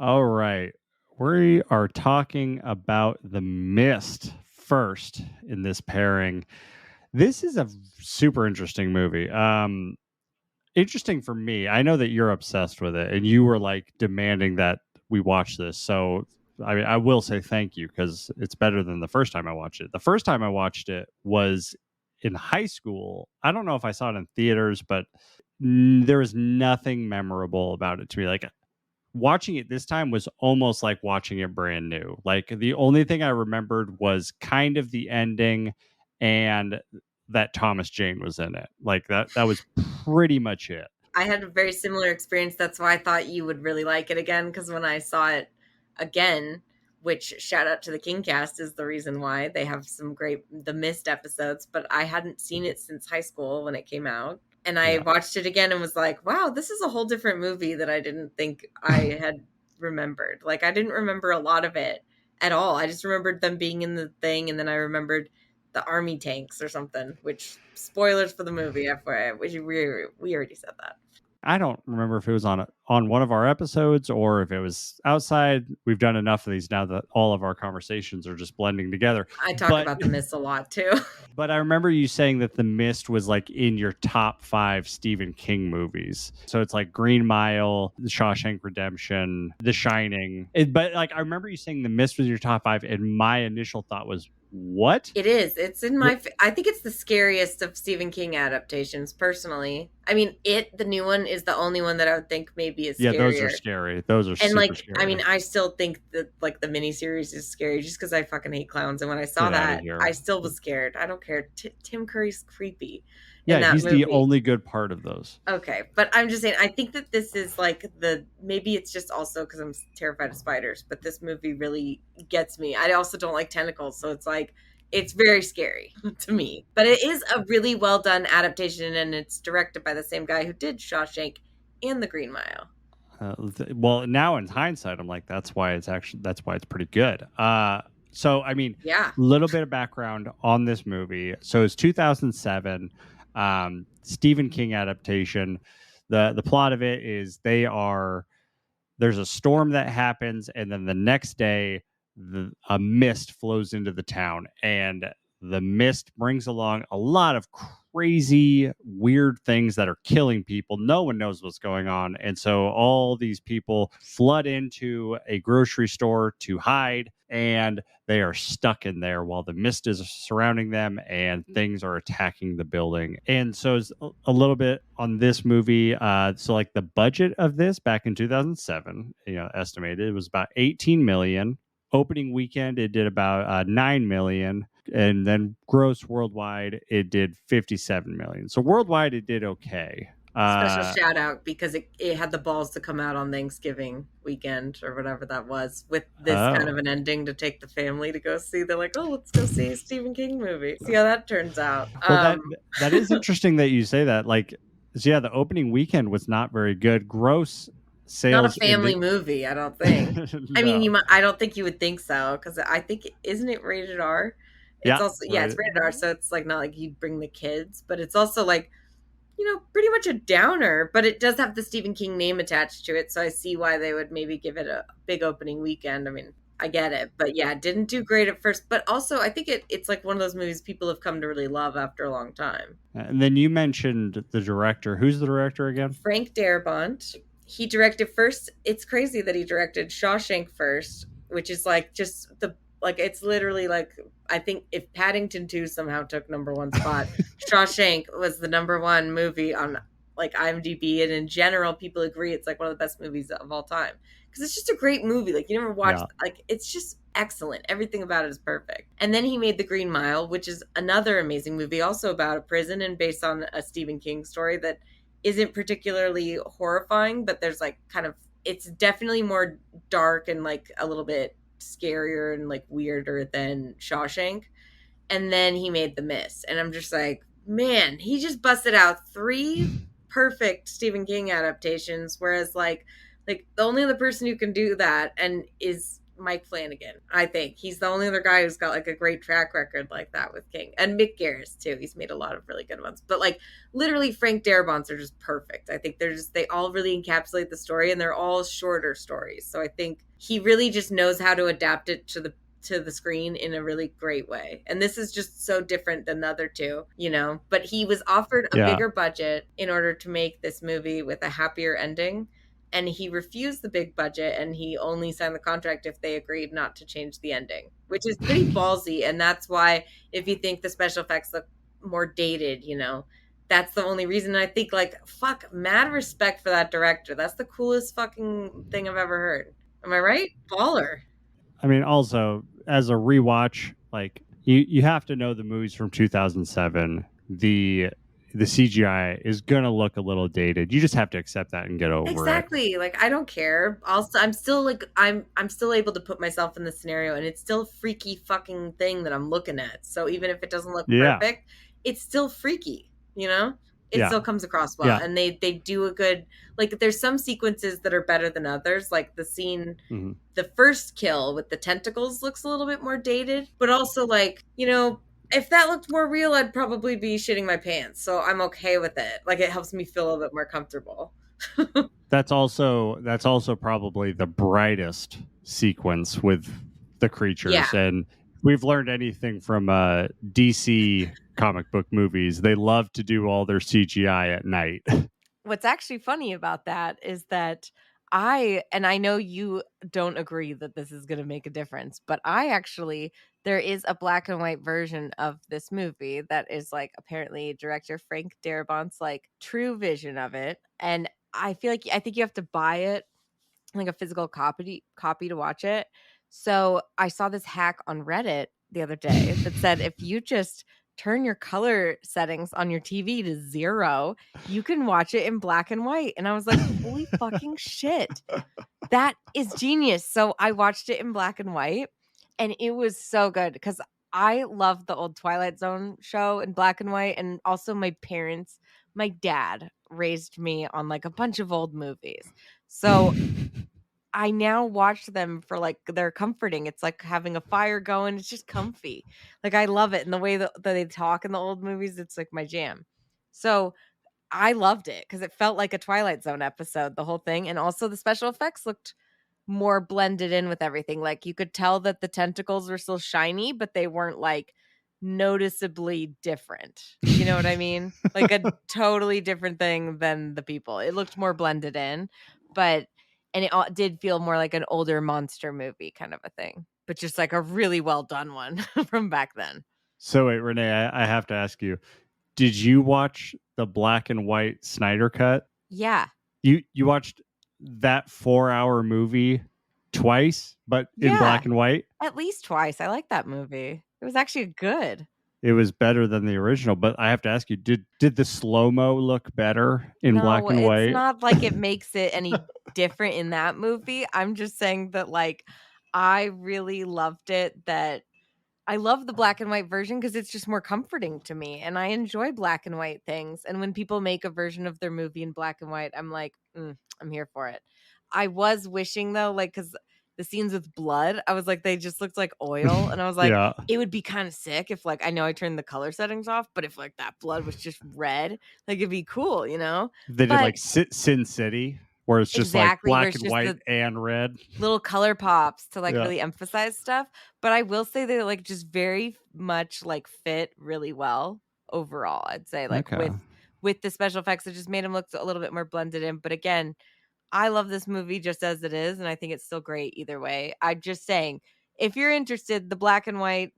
All right. We are talking about The Mist first in this pairing. This is a super interesting movie. Interesting for me. I know that you're obsessed with it and you were like demanding that we watch this. So I mean, I will say thank you because it's better than the first time I watched it. The first time I watched it was in high school. I don't know if I saw it in theaters, but there was nothing memorable about it to me. Like watching it this time was almost like watching it brand new. Like the only thing I remembered was kind of the ending and that Thomas Jane was in it. Like that was pretty much it. I had a very similar experience. That's why I thought you would really like it again, because when I saw it again, which shout out to the Kingcast is the reason why they have some great The Mist episodes, but I hadn't seen it since high school when it came out. And I watched it again and was like, wow, this is a whole different movie that I didn't think I had remembered. Like, I didn't remember a lot of it at all. I just remembered them being in the thing, and then I remembered the army tanks or something, which spoilers for the movie, FYI, which we already said that. I don't remember if it was on one of our episodes or if it was outside. We've done enough of these now that all of our conversations are just blending together. I talk about The Mist a lot too. But I remember you saying that The Mist was like in your top 5 Stephen King movies. So it's like Green Mile, The Shawshank Redemption, The Shining. But like I remember you saying The Mist was your top 5, and my initial thought was, what? It is. It's in my. I think it's the scariest of Stephen King adaptations, personally. I mean, the new one is the only one that I would think maybe is scarier. Yeah, those are scary. Those are and super like, scary. I mean, I still think that like the miniseries is scary just because I fucking hate clowns. And when I saw that, I still was scared. I don't care. Tim Curry's creepy. Yeah, he's the only good part of those. Okay, but I'm just saying, I think that this is like maybe it's just also because I'm terrified of spiders, but this movie really gets me. I also don't like tentacles, so it's like, it's very scary to me. But it is a really well done adaptation, and it's directed by the same guy who did Shawshank and The Green Mile. Well, now in hindsight, I'm like, that's why it's pretty good. So I mean, yeah, a little bit of background on this movie. So it's 2007, Stephen King adaptation. The plot of it is there's a storm that happens, and then the next day, a mist flows into the town, and the mist brings along a lot of crazy, weird things that are killing people. No one knows what's going on. And so all these people flood into a grocery store to hide, and they are stuck in there while the mist is surrounding them and things are attacking the building. And so it's a little bit on this movie. So like the budget of this back in 2007, estimated, it was about 18 million. Opening weekend, it did about 9 million. And then gross worldwide, it did 57 million. So worldwide, it did okay. Special shout out because it had the balls to come out on Thanksgiving weekend or whatever that was, with this kind of an ending to take the family to go see. They're like, oh, let's go see a Stephen King movie. See how that turns out. Well, that is interesting that you say that. Like, so yeah, the opening weekend was not very good. Gross sales. Not a family movie, I don't think. No. I mean, I don't think you would think so, because I think, isn't it rated R? It's also, it's rated R, so it's like not like you'd bring the kids, but it's also like, pretty much a downer, but it does have the Stephen King name attached to it, so I see why they would maybe give it a big opening weekend. I mean, I get it, but yeah, it didn't do great at first, but also I think it's like one of those movies people have come to really love after a long time. And then you mentioned the director. Who's the director again? Frank Darabont. He directed first. It's crazy that he directed Shawshank first, which is like just it's literally like, I think if Paddington 2 somehow took number 1 spot, Shawshank was the number 1 movie on like IMDb, and in general, people agree it's like one of the best movies of all time, because it's just a great movie. Like, you never watched, like, it's just excellent. Everything about it is perfect. And then he made The Green Mile, which is another amazing movie, also about a prison and based on a Stephen King story that isn't particularly horrifying, but there's like it's definitely more dark and like a little bit scarier and like weirder than Shawshank. And then he made The Mist, and I'm just like, man, he just busted out 3 perfect Stephen King adaptations, whereas like the only other person who can do that and is Mike Flanagan. I think he's the only other guy who's got like a great track record like that with King, and Mick Garris too. He's made a lot of really good ones, but like literally Frank Darabont's are just perfect. I think they all really encapsulate the story, and they're all shorter stories. So I think he really just knows how to adapt it to the screen in a really great way. And this is just so different than the other two, you know. But he was offered a Yeah. bigger budget in order to make this movie with a happier ending. And he refused the big budget, and he only signed the contract if they agreed not to change the ending, which is pretty ballsy. And that's why, if you think the special effects look more dated, you know, that's the only reason. I think, like, fuck, mad respect for that director. That's the coolest fucking thing I've ever heard. Am I right? Baller. I mean, also as a rewatch, like you have to know the movies from 2007. The CGI is gonna look a little dated. You just have to accept that and get over it. Exactly. Like I don't care. Also, I'm still like I'm still able to put myself in the scenario, and it's still a freaky fucking thing that I'm looking at. So even if it doesn't look Yeah. perfect, it's still freaky, you know? It Yeah. still comes across well. Yeah. And they do a good, like, there's some sequences that are better than others. Like the scene, Mhm. the first kill with the tentacles looks a little bit more dated, but also like, you know, if that looked more real, I'd probably be shitting my pants. So I'm okay with it. Like it helps me feel a little bit more comfortable. That's also probably the brightest sequence with the creatures. Yeah. And we've learned anything from DC comic book movies. They love to do all their CGI at night. What's actually funny about that is that I know you don't agree that this is going to make a difference, but there is a black and white version of this movie that is like apparently director Frank Darabont's like true vision of it. And I think you have to buy it, like a physical copy to watch it. So I saw this hack on Reddit the other day that said if you just turn your color settings on your TV to 0, you can watch it in black and white. And I was like, holy fucking shit. That is genius. So I watched it in black and white, and it was so good because I love the old Twilight Zone show in black and white. And also my dad raised me on like a bunch of old movies. So I now watch them for like they're comforting. It's like having a fire going. It's just comfy. Like I love it. And the way that they talk in the old movies, it's like my jam. So I loved it because it felt like a Twilight Zone episode, the whole thing. And also the special effects looked more blended in with everything. Like you could tell that the tentacles were still shiny, but they weren't like noticeably different. You know what I mean? Like a totally different thing than the people. It looked more blended in, and it did feel more like an older monster movie kind of a thing, but just like a really well done one from back then. So wait, Renee, I have to ask you, did you watch the black and white Snyder cut? Yeah. You watched that 4-hour movie twice, but in black and white? At least twice. I like that movie. It was actually good. It was better than the original, but I have to ask you, did the slow-mo look better in black and white? It's not like it makes it any different in that movie. I'm just saying that like I really loved it, that I love the black and white version because it's just more comforting to me, and I enjoy black and white things. And when people make a version of their movie in black and white, I'm like, I'm here for it. I was wishing though, like, because the scenes with blood, I was like, they just looked like oil, and I was like, Yeah. it would be kind of sick if, like, I know I turned the color settings off, but if like that blood was just red, like it'd be cool, you know? They did like Sin City, where it's just Exactly, where like it's black and just white and red. little color pops to like Yeah. really emphasize stuff. But I will say they like just very much like fit really well overall. I'd say like Okay. with the special effects, it just made them look a little bit more blended in. But again, I love this movie just as it is, and I think it's still great either way. I'm just saying, if you're interested, the black and white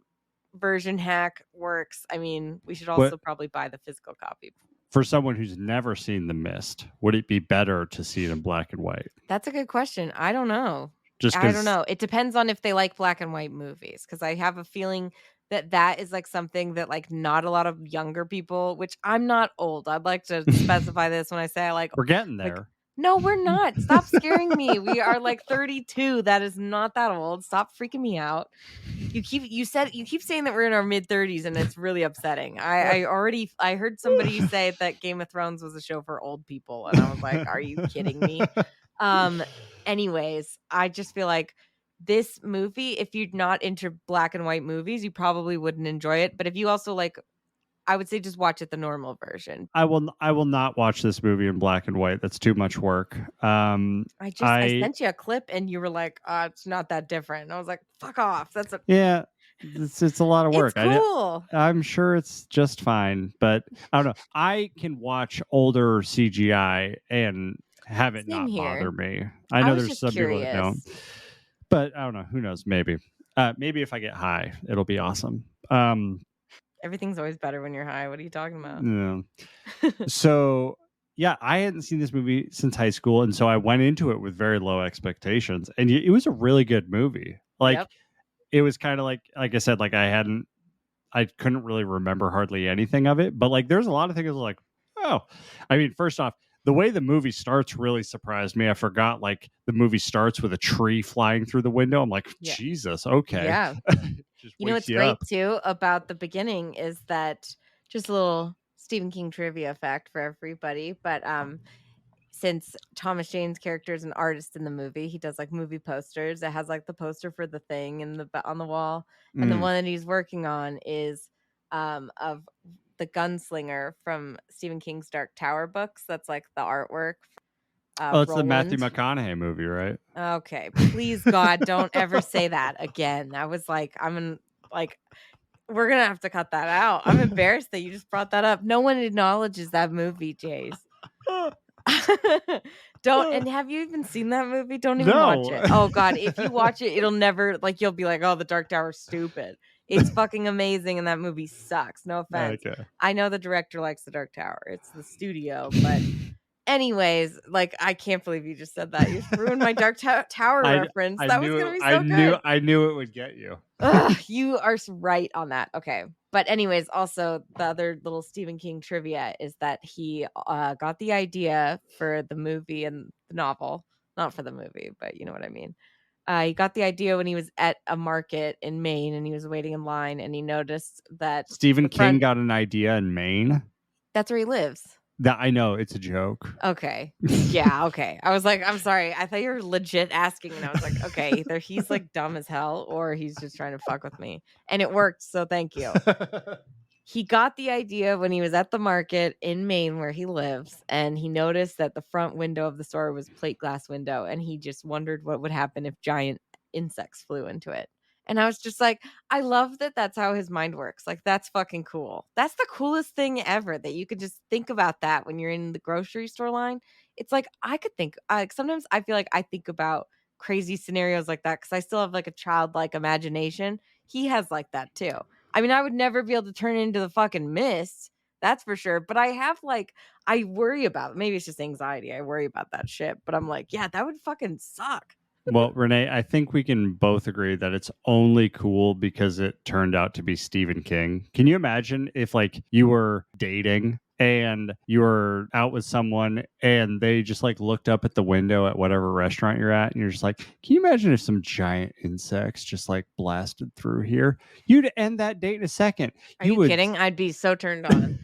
version hack works. I mean, we should also probably buy the physical copy. For someone who's never seen The Mist, would it be better to see it in black and white? That's a good question. I don't know. I don't know. It depends on if they like black and white movies, because I have a feeling that is like something that like not a lot of younger people, which I'm not old. I'd like to specify this when I say I like. We're getting there. Like, no, we're not. Stop scaring me. We are like 32. That is not that old. Stop freaking me out. You keep saying that we're in our mid 30s, and it's really upsetting. I heard somebody say that Game of Thrones was a show for old people, and I was like, are you kidding me? Anyways, I just feel like this movie, if you're not into black and white movies, you probably wouldn't enjoy it. But if you also like, I would say just watch it the normal version. I will not watch this movie in black and white. That's too much work. I sent you a clip and you were like, it's not that different. And I was like, fuck off. Yeah, it's a lot of It's work. cool. I'm sure it's just fine, but I don't know. I can watch older CGI and have it Same not here. bother me. I know was there's just some people that don't, curious. but I don't know. Who knows? Maybe. Maybe if I get high, it'll be awesome. Everything's always better when you're high. What are you talking about? Yeah. So yeah, I hadn't seen this movie since high school, and so I went into it with very low expectations, and it was a really good movie. Like Yep. it was kind of like I said, like I couldn't really remember hardly anything of it, but like there's a lot of things I was like, oh, I mean, first off, the way the movie starts really surprised me. I forgot like the movie starts with a tree flying through the window. I'm like, Yeah. Jesus, okay. Yeah. Just You know wakes what's you great up. too about the beginning is that just a little Stephen King trivia fact for everybody. But since Thomas Jane's character is an artist in the movie, he does like movie posters. It has like the poster for The Thing on the wall, and the one that he's working on is of the gunslinger from Stephen King's Dark Tower books. That's like the artwork. Oh, it's the Matthew Roland. McConaughey movie, right? Okay, please God, don't ever say that again. I was like, we're gonna have to cut that out. I'm embarrassed that you just brought that up. No one acknowledges that movie, Jace. Don't. And have you even seen that movie? Don't even watch it. Oh God, if you watch it, it'll never like you'll be like, oh, the Dark Tower's stupid. It's fucking amazing, and that movie sucks. No offense. Okay. I know the director likes the Dark Tower. It's the studio, but anyways, like I can't believe you just said that. You just ruined my Dark Tower reference. That was gonna be so good. I knew it would get you. Ugh, you are right on that. Okay. But anyways, also the other little Stephen King trivia is that he got the idea for the movie and the novel, not for the movie, but you know what I mean. He got the idea when he was at a market in Maine and he was waiting in line and he noticed that Stephen King got an idea in Maine. That's where he lives. That I know, it's a joke. Okay. Yeah, okay. I was like, I'm sorry. I thought you were legit asking, and I was like, okay, either he's like dumb as hell or he's just trying to fuck with me. And it worked, so thank you. He got the idea when he was at the market in Maine where he lives, and he noticed that the front window of the store was plate glass window, and he just wondered what would happen if giant insects flew into it. And I was just like, I love that that's how his mind works. Like, that's fucking cool. That's the coolest thing ever that you could just think about that when you're in the grocery store line. It's like, I could think, like, sometimes I feel like I think about crazy scenarios like that because I still have like a childlike imagination. He has like that too. I mean, I would never be able to turn into the fucking mist. That's for sure. But I have like, I worry about, maybe it's just anxiety. I worry about that shit. But I'm like, yeah, that would fucking suck. Well, Renee, I think we can both agree that it's only cool because it turned out to be Stephen King. Can you imagine if like you were dating and you were out with someone and they just like looked up at the window at whatever restaurant you're at and you're just like, can you imagine if some giant insects just like blasted through here? You'd end that date in a second. Are you kidding? I'd be so turned on.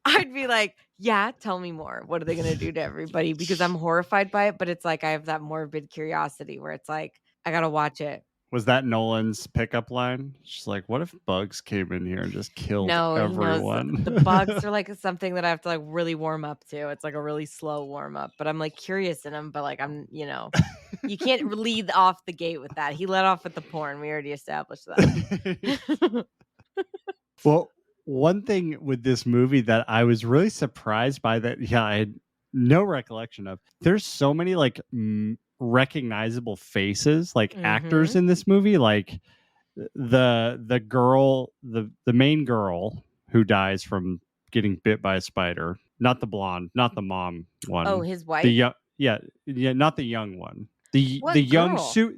I'd be like, yeah, tell me more. What are they going to do to everybody? Because I'm horrified by it, but it's like I have that morbid curiosity where it's like, I got to watch it. Was that Nolan's pickup line? She's like, what if bugs came in here and just killed everyone? The bugs are like something that I have to like really warm up to. It's like a really slow warm up, but I'm like curious in them, but like I'm, you can't lead off the gate with that. He let off with the porn. We already established that. Well, one thing with this movie that I was really surprised by that, I had no recollection of. There's so many like recognizable faces, like actors in this movie, like the girl, the main girl who dies from getting bit by a spider, not the blonde, not the mom one. Oh, his wife. Not the young one. The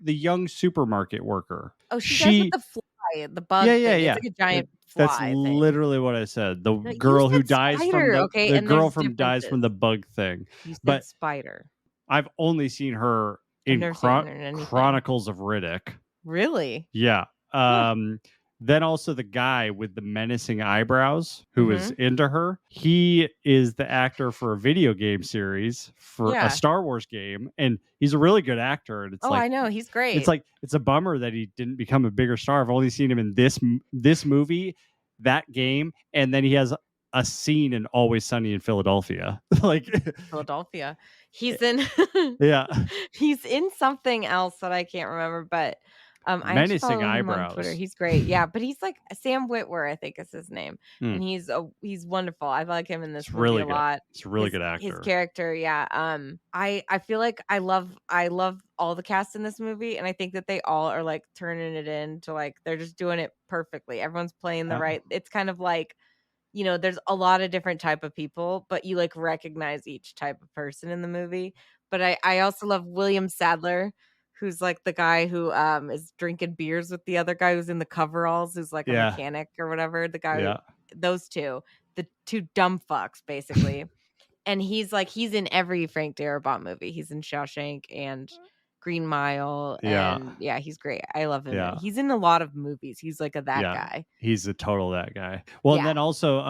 young supermarket worker. Oh, she dies with the fly, the bug. Yeah. It's like a giant fly. That's literally what I said. The No, girl who dies spider, from the girl from dies from the bug thing. You said spider. I've only seen her in Chronicles of Riddick. Really? Yeah. Then also the guy with the menacing eyebrows who is Mhm. into her, he is the actor for a video game series for Yeah. a Star Wars game, and he's a really good actor. And it's Oh, like I know. He's great. it's a bummer that he didn't become a bigger star. I've only seen him in this movie, that game, and then he has a scene in Always Sunny in Philadelphia. Like, Philadelphia. He's in yeah, he's in something else that I can't remember, but I actually menacing follow him on Twitter. eyebrows. He's great. Yeah, but he's like Sam Witwer, I think is his name. Hmm. And he's wonderful. I like him in this It's movie really a good. lot. It's a really good His actor. character, yeah. I feel like I love all the cast in this movie, and I think that they all are like turning it into like they're just doing it perfectly. Everyone's playing the Yeah. right. It's kind of like, you know, there's a lot of different type of people, but you like recognize each type of person in the movie. But I also love William Sadler, who's like the guy who is drinking beers with the other guy who's in the coveralls, who's like a Yeah. mechanic or whatever. The guy, Yeah. those two, the two dumb fucks basically. And he's in every Frank Darabont movie. He's in Shawshank and Green Mile, Yeah. and yeah, he's great. I love him. Yeah. He's in a lot of movies. He's like that Yeah. guy. He's a total that guy. Well, and Yeah. then also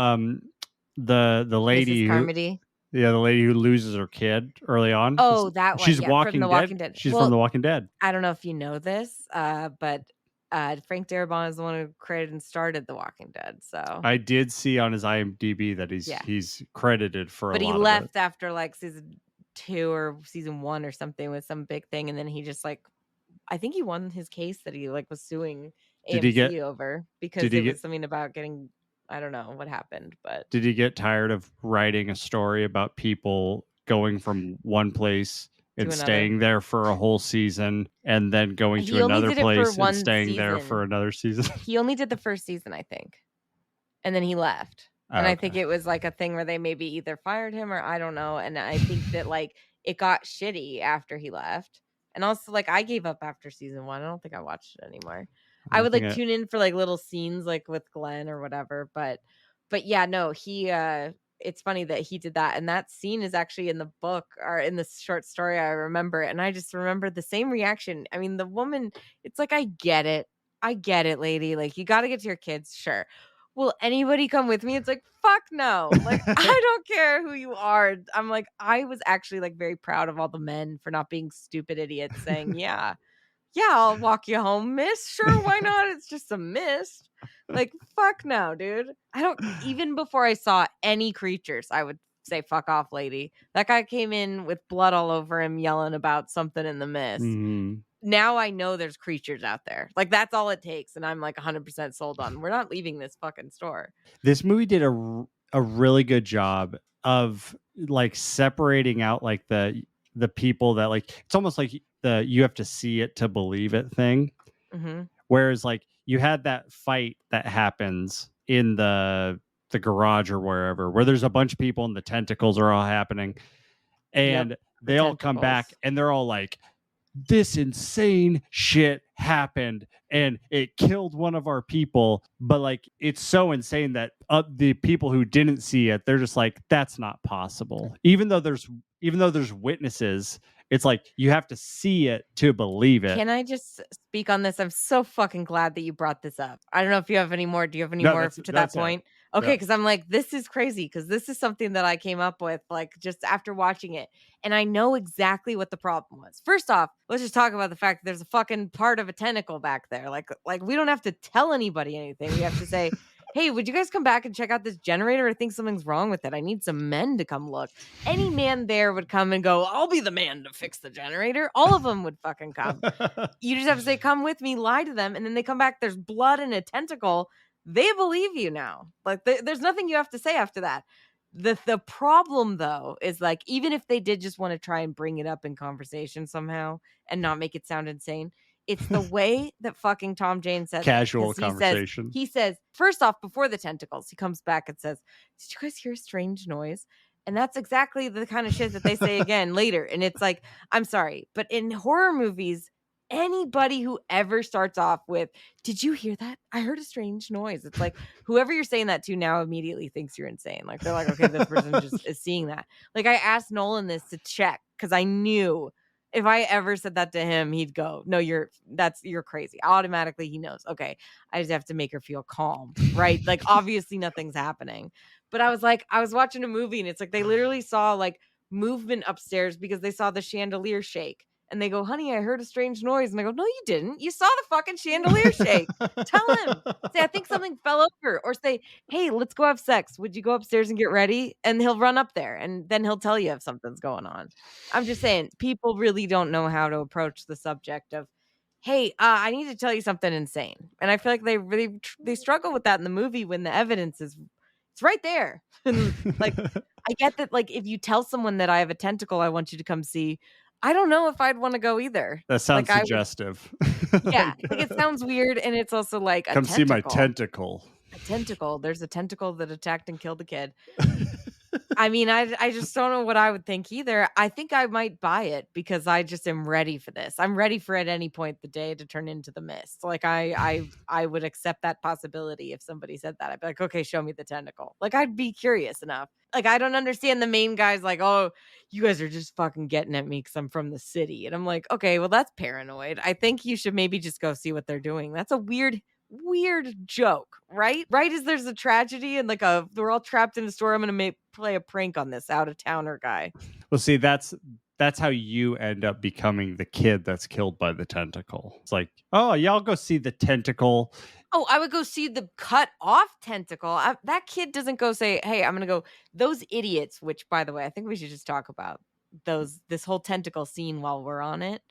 the lady Mrs. who Carmody. the lady who loses her kid early on. Oh, that one. She's Yeah, Walking from The Dead. Walking Dead. She's Well, from The Walking Dead. I don't know if you know this, but Frank Darabont is the one who created and started The Walking Dead. So I did see on his IMDb that he's credited for but a he lot left of it. after like season 2 or season 1 or something with some big thing, and then he just like I think he won his case that he like was suing Did he AMC get- over because did he it get- was something about getting I don't know what happened, but Did he get tired of writing a story about people going from one place and To another. staying there for a whole season and then going He to only another did it for place and one staying there season. for another season? He only did the first season, I think. And then he left. And I think Okay. it was like a thing where they maybe either fired him or I don't know. And I think that like it got shitty after he left. And also like I gave up after season 1. I don't think I watched it anymore. I would like tune in for like little scenes like with Glenn or whatever. But yeah, no, he it's funny that he did that. And that scene is actually in the book or in the short story. I remember it. And I just remember the same reaction. I mean, the woman, it's like, I get it, lady. Like, you got to get to your kids. Sure. Will anybody come with me? It's like, fuck no. Like, I don't care who you are. I'm like, I was actually like very proud of all the men for not being stupid idiots saying, yeah, I'll walk you home, miss. Sure, why not? It's just a mist. Like, fuck no, dude. I don't, even before I saw any creatures, I would say, fuck off, lady. That guy came in with blood all over him, yelling about something in the mist. Mhm. Now I know there's creatures out there. Like, that's all it takes. And I'm like 100% sold on, we're not leaving this fucking store. This movie did a really good job of like separating out like the people that like it's almost like the you have to see it to believe it thing. Mm-hmm. Whereas like you had that fight that happens in the garage or wherever where there's a bunch of people and the tentacles are all happening and they all come back tentacles. and they're all like, this insane shit happened and it killed one of our people, but like it's so insane that the people who didn't see it, they're just like, that's not possible. Even though there's witnesses, it's like you have to see it to believe it. Can I just speak on this? I'm so fucking glad that you brought this up. I don't know if you have any more. Do you have any more to that point? Okay, because I'm like, this is crazy because this is something that I came up with like just after watching it. And I know exactly what the problem was. First off, let's just talk about the fact that there's a fucking part of a tentacle back there. Like we don't have to tell anybody anything. We have to say, hey, would you guys come back and check out this generator? I think something's wrong with it. I need some men to come look. Any man there would come and go, I'll be the man to fix the generator. All of them would fucking come. You just have to say, come with me, lie to them. And then they come back, there's blood and a tentacle. They believe you now. Like there's nothing you have to say after that. The problem though is like, even if they did just want to try and bring it up in conversation somehow and not make it sound insane, it's the way that fucking Tom Jane says casual conversation. He says, first off, before the tentacles, he comes back and says, did you guys hear a strange noise? And that's exactly the kind of shit that they say again later. And it's like, I'm sorry, but in horror movies, anybody who ever starts off with, did you hear that? I heard a strange noise. It's like whoever you're saying that to now immediately thinks you're insane. Like they're like, okay, this person just is seeing that. Like I asked Nolan this to check because I knew If I ever said that to him, he'd go, "No, you're crazy." Automatically, he knows. Okay, I just have to make her feel calm, right? Like obviously nothing's happening. But I was like, I was watching a movie and it's like they literally saw like movement upstairs because they saw the chandelier shake. And they go, "Honey, I heard a strange noise." And I go, "No, you didn't. You saw the fucking chandelier shake." Tell him. Say, "I think something fell over." Or say, "Hey, let's go have sex. Would you go upstairs and get ready?" And he'll run up there and then he'll tell you if something's going on. I'm just saying, people really don't know how to approach the subject of, "Hey, I need to tell you something insane." And I feel like they really they struggle with that in the movie when the evidence is it's right there. And like I get that like if you tell someone that I have a tentacle I want you to come see, I don't know if I'd want to go either. That sounds Like I would suggestive. yeah, like it sounds weird and it's also like a Come see my tentacle. tentacle. A tentacle. There's a tentacle that attacked and killed a kid. I mean, I just don't know what I would think either. I think I might buy it because I just am ready for this. I'm ready for at any point the day to turn into the mist. Like I would accept that possibility if somebody said that. I'd be like, "Okay, show me the tentacle." Like I'd be curious enough. Like I don't understand the main guy's like, "Oh, you guys are just fucking getting at me because I'm from the city." And I'm like, "Okay, well that's paranoid. I think you should maybe just go see what they're doing." That's a weird joke, right? Right as there's a tragedy and like we're all trapped in a store. I'm gonna play a prank on this out of towner guy. Well, see, that's how you end up becoming the kid that's killed by the tentacle. It's like, oh, y'all go see the tentacle. Oh, I would go see the cut off tentacle. That kid doesn't go say, "Hey, I'm gonna go." Those idiots. Which, by the way, I think we should just talk about this whole tentacle scene while we're on it.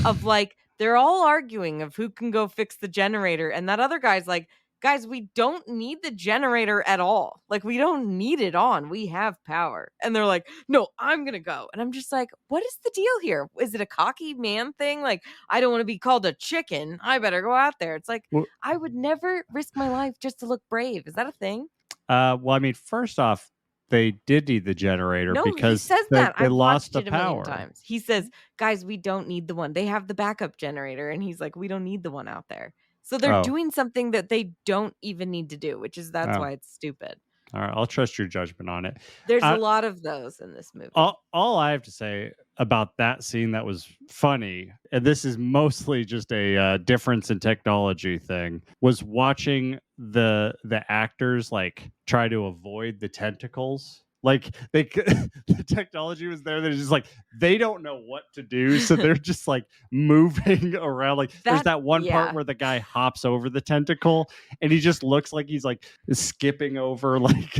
Of like they're all arguing of who can go fix the generator, and that other guy's like, "Guys, we don't need the generator at all. Like we don't need it on. We have power." And they're like, "No, I'm gonna go." And I'm just like, "What is the deal here? Is it a cocky man thing? Like I don't want to be called a chicken. I better go out there." It's like Well, I would never risk my life just to look brave. Is that a thing? well, I mean, first off, they did need the generator No, he because says they that. I've lost watched the it a million power. times. He says, "Guys, we don't need the one. They have the backup generator." And he's like, "We don't need the one out there." So they're Oh, doing something that they don't even need to do, which is that's oh. why it's stupid. All right, I'll trust your judgment on it. There's I- a lot of those in this movie. all I have to say about that scene that was funny, and this is mostly just a difference in technology thing, was watching the actors like try to avoid the tentacles. Like they the technology was there. They're just like they don't know what to do, so they're just like moving around. Like there's that one part where the guy hops over the tentacle, and he just looks like he's like skipping over, like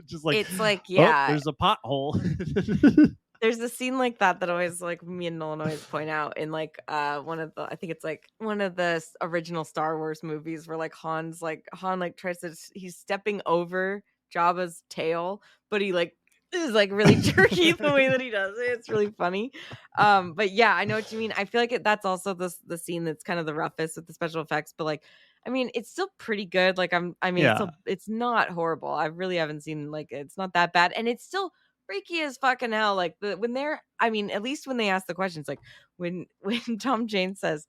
just like it's like oh, there's a pothole. There's a scene like that always like me and Nolan always point out in like one of the I think it's like one of the original Star Wars movies where like Han like tries to he's stepping over Jabba's tail, but he like is like really jerky the way that he does it. It's really funny. But yeah, I know what you mean. I feel like that's also the scene that's kind of the roughest with the special effects, but like I mean, it's still pretty good. Like it's not horrible. I really haven't seen like it's not that bad, and it's still freaky as fucking hell. Like when they're, I mean, at least when they ask the questions, like when Tom Jane says,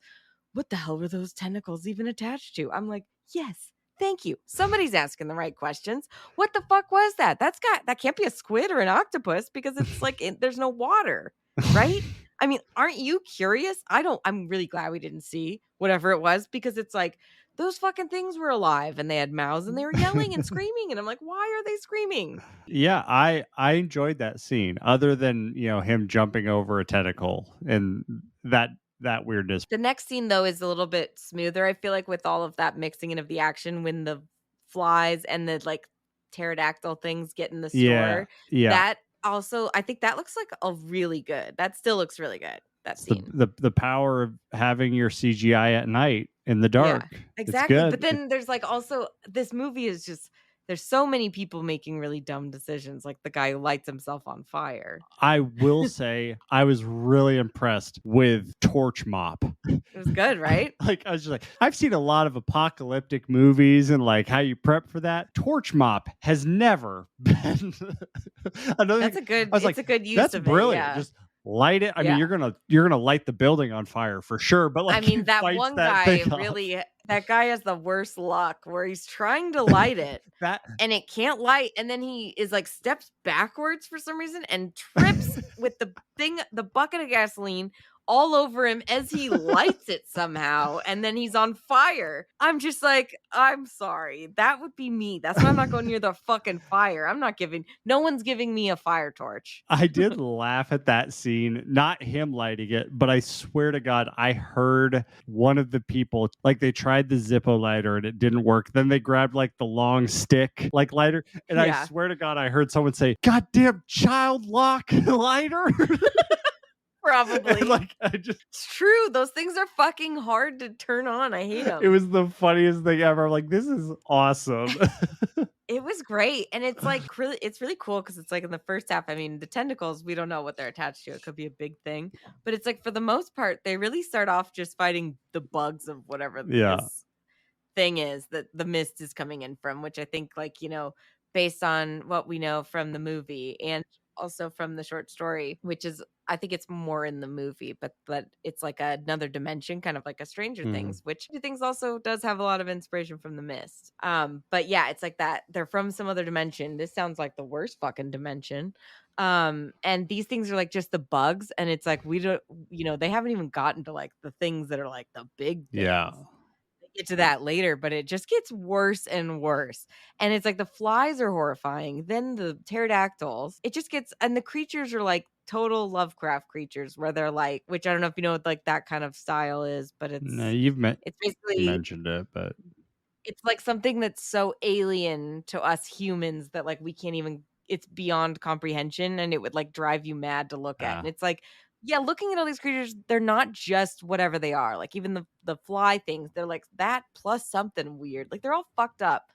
"What the hell were those tentacles even attached to?" I'm like, yes, thank you. Somebody's asking the right questions. What the fuck was that? That can't be a squid or an octopus because it's like there's no water, right? I mean, aren't you curious? I'm really glad we didn't see whatever it was because it's like those fucking things were alive and they had mouths and they were yelling and screaming. And I'm like, why are they screaming? Yeah, I enjoyed that scene. Other than him jumping over a tentacle and that weirdness. The next scene though is a little bit smoother. I feel like with all of that mixing in of the action when the flies and the like pterodactyl things get in the store. Yeah. That also, I think that looks like a really good. That still looks really good. That scene. The power of having your CGI at night in the dark. Yeah, exactly. It's good. But then there's like also this movie is just there's so many people making really dumb decisions, like the guy who lights himself on fire. I will say I was really impressed with Torch Mop. It was good, right? Like I was just like, I've seen a lot of apocalyptic movies and like how you prep for that. Torch Mop has never been another. That's a good. I was a good use that's of brilliant. It. Yeah. Just light it. I mean, you're gonna light the building on fire for sure. But like, I mean, that one guy really. That guy has the worst luck where he's trying to light it and it can't light. And then he is like steps backwards for some reason and trips with the bucket of gasoline all over him as he lights it somehow, and then he's on fire. I'm just like, I'm sorry. That would be me. That's why I'm not going near the fucking fire. No one's giving me a fire torch. I did laugh at that scene, not him lighting it, but I swear to God, I heard one of the people, like they tried the Zippo lighter and it didn't work. Then they grabbed like the long stick, like lighter. And I Yeah. swear to God, I heard someone say, "Goddamn child lock lighter." Probably. And, like, I just, It's true. Those things are fucking hard to turn on. I hate them. it was the funniest thing ever. I'm like, this is awesome. It was great. And it's like it's really cool because it's like in the first half, I mean, the tentacles, we don't know what they're attached to. It could be a big thing. But it's like for the most part, they really start off just fighting the bugs of whatever Yeah. this thing is that the mist is coming in from, which I think, like, you know, based on what we know from the movie and also from the short story, which is, I think it's more in the movie, but it's like another dimension, kind of like a Stranger Things, which Stranger Things also does have a lot of inspiration from the mist. But yeah, it's like that they're from some other dimension. This sounds like the worst fucking dimension. And these things are like just the bugs, and it's like we don't, you know, they haven't even gotten to like the things that are like the big things. Yeah. Get to that later, but it just gets worse and worse. And it's like the flies are horrifying, then the pterodactyls, it just gets, and the creatures are like total Lovecraft creatures where they're like, which I don't know if you know what like that kind of style is, but No, it's basically mentioned it, but it's like something that's so alien to us humans that like we can't even, it's beyond comprehension, and it would like drive you mad to look at. And it's like, yeah, looking at all these creatures, they're not just whatever they are. Like even the fly things, they're like that plus something weird. Like they're all fucked up.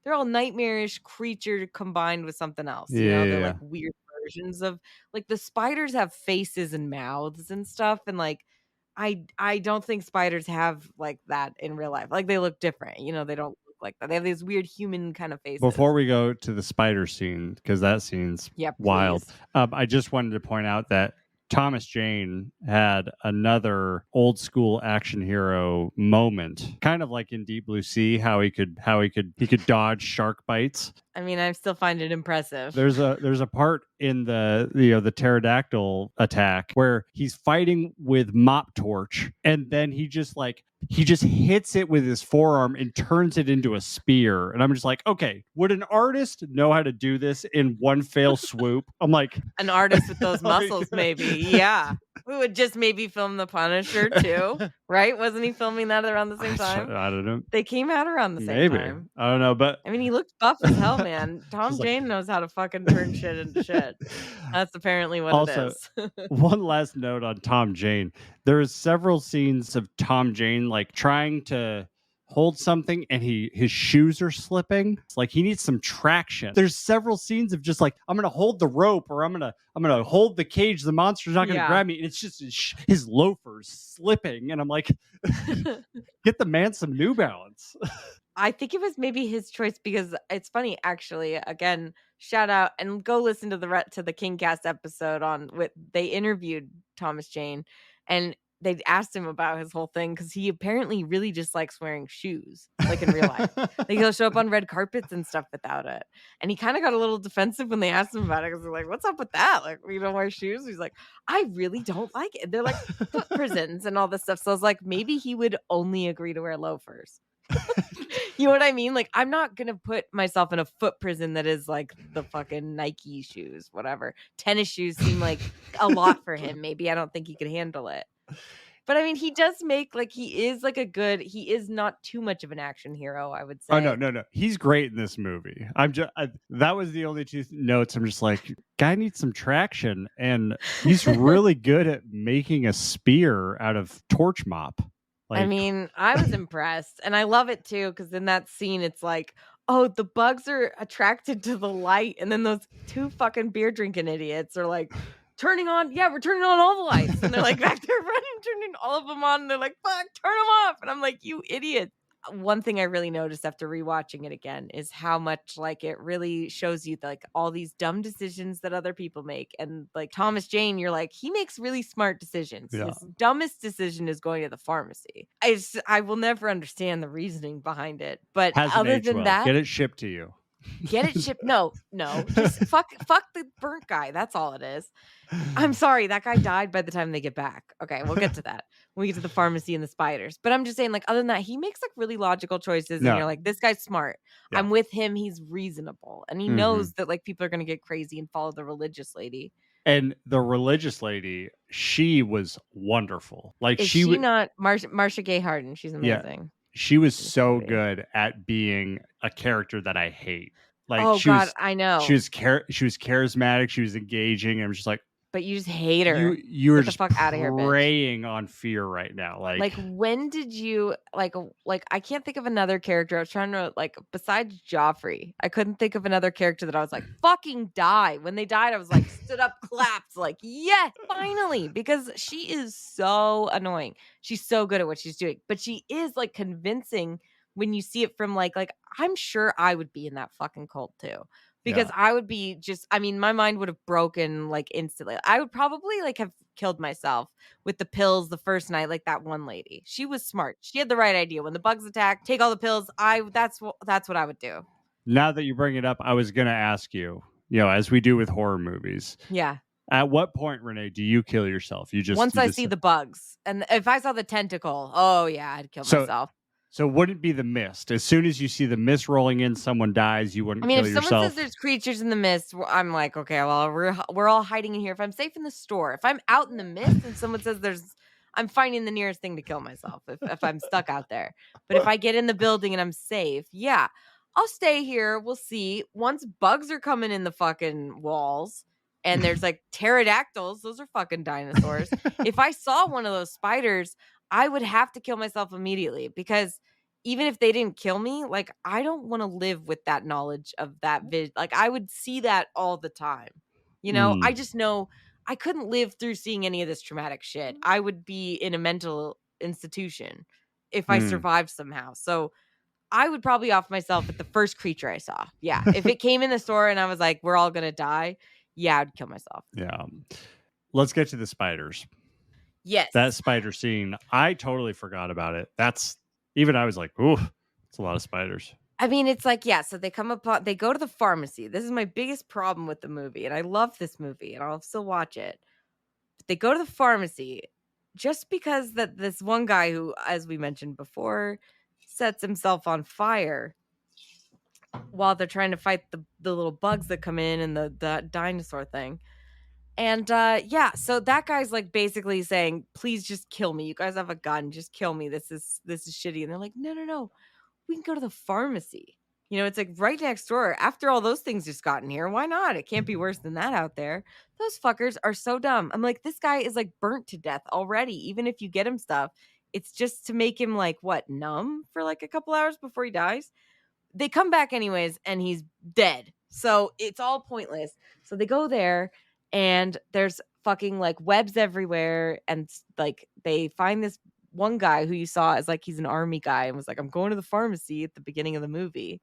They're all nightmarish creature combined with something else. You know, they're like weird versions of, like, the spiders have faces and mouths and stuff, and like I don't think spiders have like that in real life. Like they look different. You know, they don't look like that. They have these weird human kind of faces. Before we go to the spider scene, because that scene's wild, please. I just wanted to point out that Thomas Jane had another old school action hero moment, kind of like in Deep Blue Sea, how he could dodge shark bites. I mean, I still find it impressive. There's a part in the pterodactyl attack where he's fighting with Mop Torch, and then he just hits it with his forearm and turns it into a spear. And I'm just like, okay, would an artist know how to do this in one fell swoop? I'm like, an artist with those muscles, maybe. Yeah. Who would just maybe film The Punisher too, right? Wasn't he filming that around the same time? I don't know. They came out around the same time. I don't know, but I mean, he looked buff as hell, man. Tom Jane knows how to fucking turn shit into shit. That's apparently what it is. One last note on Tom Jane. There is several scenes of Tom Jane like trying to hold something and his shoes are slipping. It's like he needs some traction. There's several scenes of just like, I'm gonna hold the rope, or I'm gonna hold the cage, the monster's not gonna grab me, and it's just his loafers slipping, and I'm like, get the man some New Balance. I think it was maybe his choice, because it's funny, actually. Again, shout out and go listen to the Kingcast episode they interviewed Thomas Jane, and they asked him about his whole thing, because he apparently really just likes wearing shoes, like in real life. Like he'll show up on red carpets and stuff without it. And he kind of got a little defensive when they asked him about it, because they're like, "What's up with that? Like, we don't wear shoes?" He's like, "I really don't like it. They're like foot prisons and all this stuff." So I was like, maybe he would only agree to wear loafers. You know what I mean? Like, I'm not gonna put myself in a foot prison that is like the fucking Nike shoes, whatever. Tennis shoes seem like a lot for him. Maybe I don't think he could handle it. But I mean, he does make, like, he is not too much of an action hero, I would say. Oh no, he's great in this movie. That was the only two notes. I'm just like, guy needs some traction, and he's really good at making a spear out of torch mop. Like, I mean, I was impressed, and I love it too, because in that scene, it's like, oh, the bugs are attracted to the light, and then those two fucking beer drinking idiots are like, we're turning on all the lights, and they're like back there running, turning all of them on, and they're like, fuck, turn them off, and I'm like, you idiots. One thing I really noticed after rewatching it again is how much, like, it really shows you like all these dumb decisions that other people make. And like Thomas Jane, you're like, he makes really smart decisions. Yeah. His dumbest decision is going to the pharmacy. I will never understand the reasoning behind it. But other than that, get it shipped to you. Get it shipped. No, just fuck the burnt guy. That's all it is. I'm sorry, that guy died by the time they get back. Okay, we'll get to that when we get to the pharmacy and the spiders. But I'm just saying, like, other than that, he makes like really logical choices, and you're No. like, this guy's smart. Yeah. I'm with him. He's reasonable, and he knows that like people are gonna get crazy and follow the religious lady. And the religious lady, she was wonderful. Like Is she not Marcia Gay Harden? She's amazing. She was in this so movie. good at being a character that I hate. Like Oh she God, was I know. she was charismatic, she was engaging. I'm just like, But you just hate her. you were Get the just fuck outta here, bitch. preying on fear right now. Like, when did you like I can't think of another character. I was trying to like besides Joffrey, I couldn't think of another character that I was like, fucking die. When they died, I was like stood up, clapped, like, yeah, finally. Because she is so annoying. She's so good at what she's doing. But she is like convincing when you see it from like I'm sure I would be in that fucking cult too. Because I would be my mind would have broken like instantly. I would probably like have killed myself with the pills the first night, like that one lady. She was smart. She had the right idea. When the bugs attack, take all the pills. That's what I would do. Now that you bring it up, I was gonna ask you, as we do with horror movies. Yeah. At what point, Renee, do you kill yourself? Once I see the bugs. And if I saw the tentacle, oh yeah, I'd kill myself. So wouldn't it be the mist? As soon as you see the mist rolling in, someone dies, you wouldn't kill yourself? If someone says there's creatures in the mist, I'm like, okay, well, we're all hiding in here. If I'm safe in the store, if I'm out in the mist and someone says I'm finding the nearest thing to kill myself if I'm stuck out there. But if I get in the building and I'm safe, yeah, I'll stay here. We'll see. Once bugs are coming in the fucking walls and there's like pterodactyls, those are fucking dinosaurs. If I saw one of those spiders, I would have to kill myself immediately because even if they didn't kill me, like I don't want to live with that knowledge of that like I would see that all the time. I just know I couldn't live through seeing any of this traumatic shit. I would be in a mental institution if I survived somehow. So I would probably off myself at the first creature I saw. Yeah. If it came in the store and I was like, we're all going to die. Yeah, I'd kill myself. Yeah. Let's get to the spiders. Yes. That spider scene, I totally forgot about it. Even I was like, ooh, it's a lot of spiders. I mean, it's like, yeah, so they go to the pharmacy. This is my biggest problem with the movie. And I love this movie and I'll still watch it. But they go to the pharmacy just because that this one guy who, as we mentioned before, sets himself on fire while they're trying to fight the little bugs that come in and the dinosaur thing. And so that guy's like basically saying, please just kill me. You guys have a gun, just kill me. This is shitty. And they're like, no, we can go to the pharmacy. It's like right next door. After all those things just got in here, why not? It can't be worse than that out there. Those fuckers are so dumb. I'm like, this guy is like burnt to death already. Even if you get him stuff, it's just to make him like numb for like a couple hours before he dies. They come back anyways and he's dead. So it's all pointless. So they go there and there's fucking like webs everywhere. And like they find this one guy who you saw as like he's an army guy and was like, I'm going to the pharmacy at the beginning of the movie.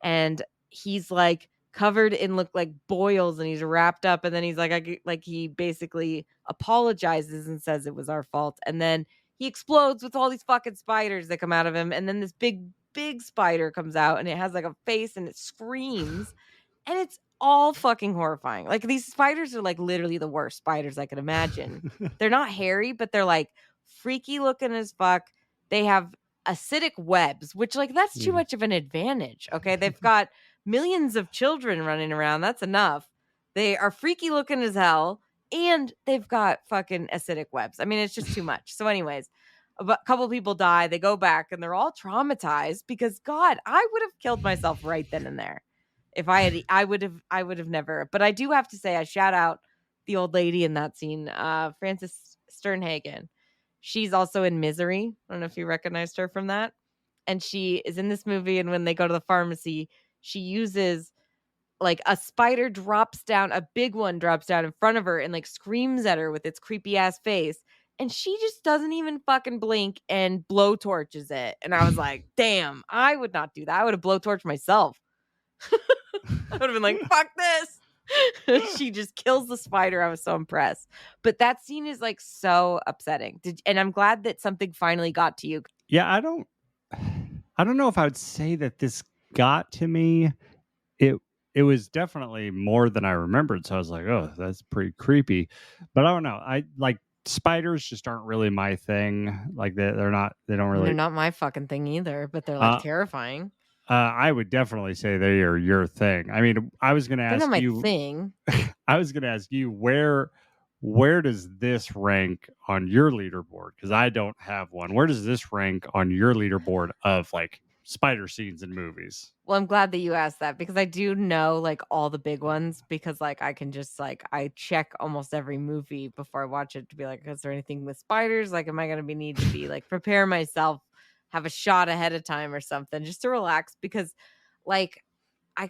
And he's like covered in look like boils and he's wrapped up. And then he's like he basically apologizes and says it was our fault. And then he explodes with all these fucking spiders that come out of him. And then this big spider comes out and it has like a face and it screams. And it's all fucking horrifying. Like these spiders are like literally the worst spiders I could imagine. They're not hairy, but they're like freaky looking as fuck. They have acidic webs, which like that's too much of an advantage. Okay. They've got millions of children running around. That's enough. They are freaky looking as hell. And they've got fucking acidic webs. I mean, it's just too much. So anyways, a couple people die. They go back and they're all traumatized because God, I would have killed myself right then and there. If I would have never. But I do have to say, I shout out the old lady in that scene, Frances Sternhagen. She's also in Misery. I don't know if you recognized her from that. And she is in this movie. And when they go to the pharmacy, she uses like a spider drops down, a big one drops down in front of her and like screams at her with its creepy ass face. And she just doesn't even fucking blink and blowtorches it. And I was like, damn, I would not do that. I would have blowtorched myself. I would have been like, fuck this. She just kills the spider. I was so impressed. But that scene is like so upsetting. And I'm glad that something finally got to you. Yeah, I don't know if I would say that this got to me it was definitely more than I remembered. So I was like, oh, that's pretty creepy. But I don't know. I like spiders just aren't really my thing. Like they're not. They don't I mean, they're really. not my fucking thing either, but they're like Uh, terrifying. I would definitely say they are your thing. I mean, I was going to They're not ask my you. thing. I was going to ask you where does this rank on your leaderboard? Because I don't have one. Where does this rank on your leaderboard of like spider scenes in movies? Well, I'm glad that you asked that because I do know like all the big ones because like I can just like I check almost every movie before I watch it to be like, is there anything with spiders? Like, am I gonna need to be like prepare myself, have a shot ahead of time or something just to relax because like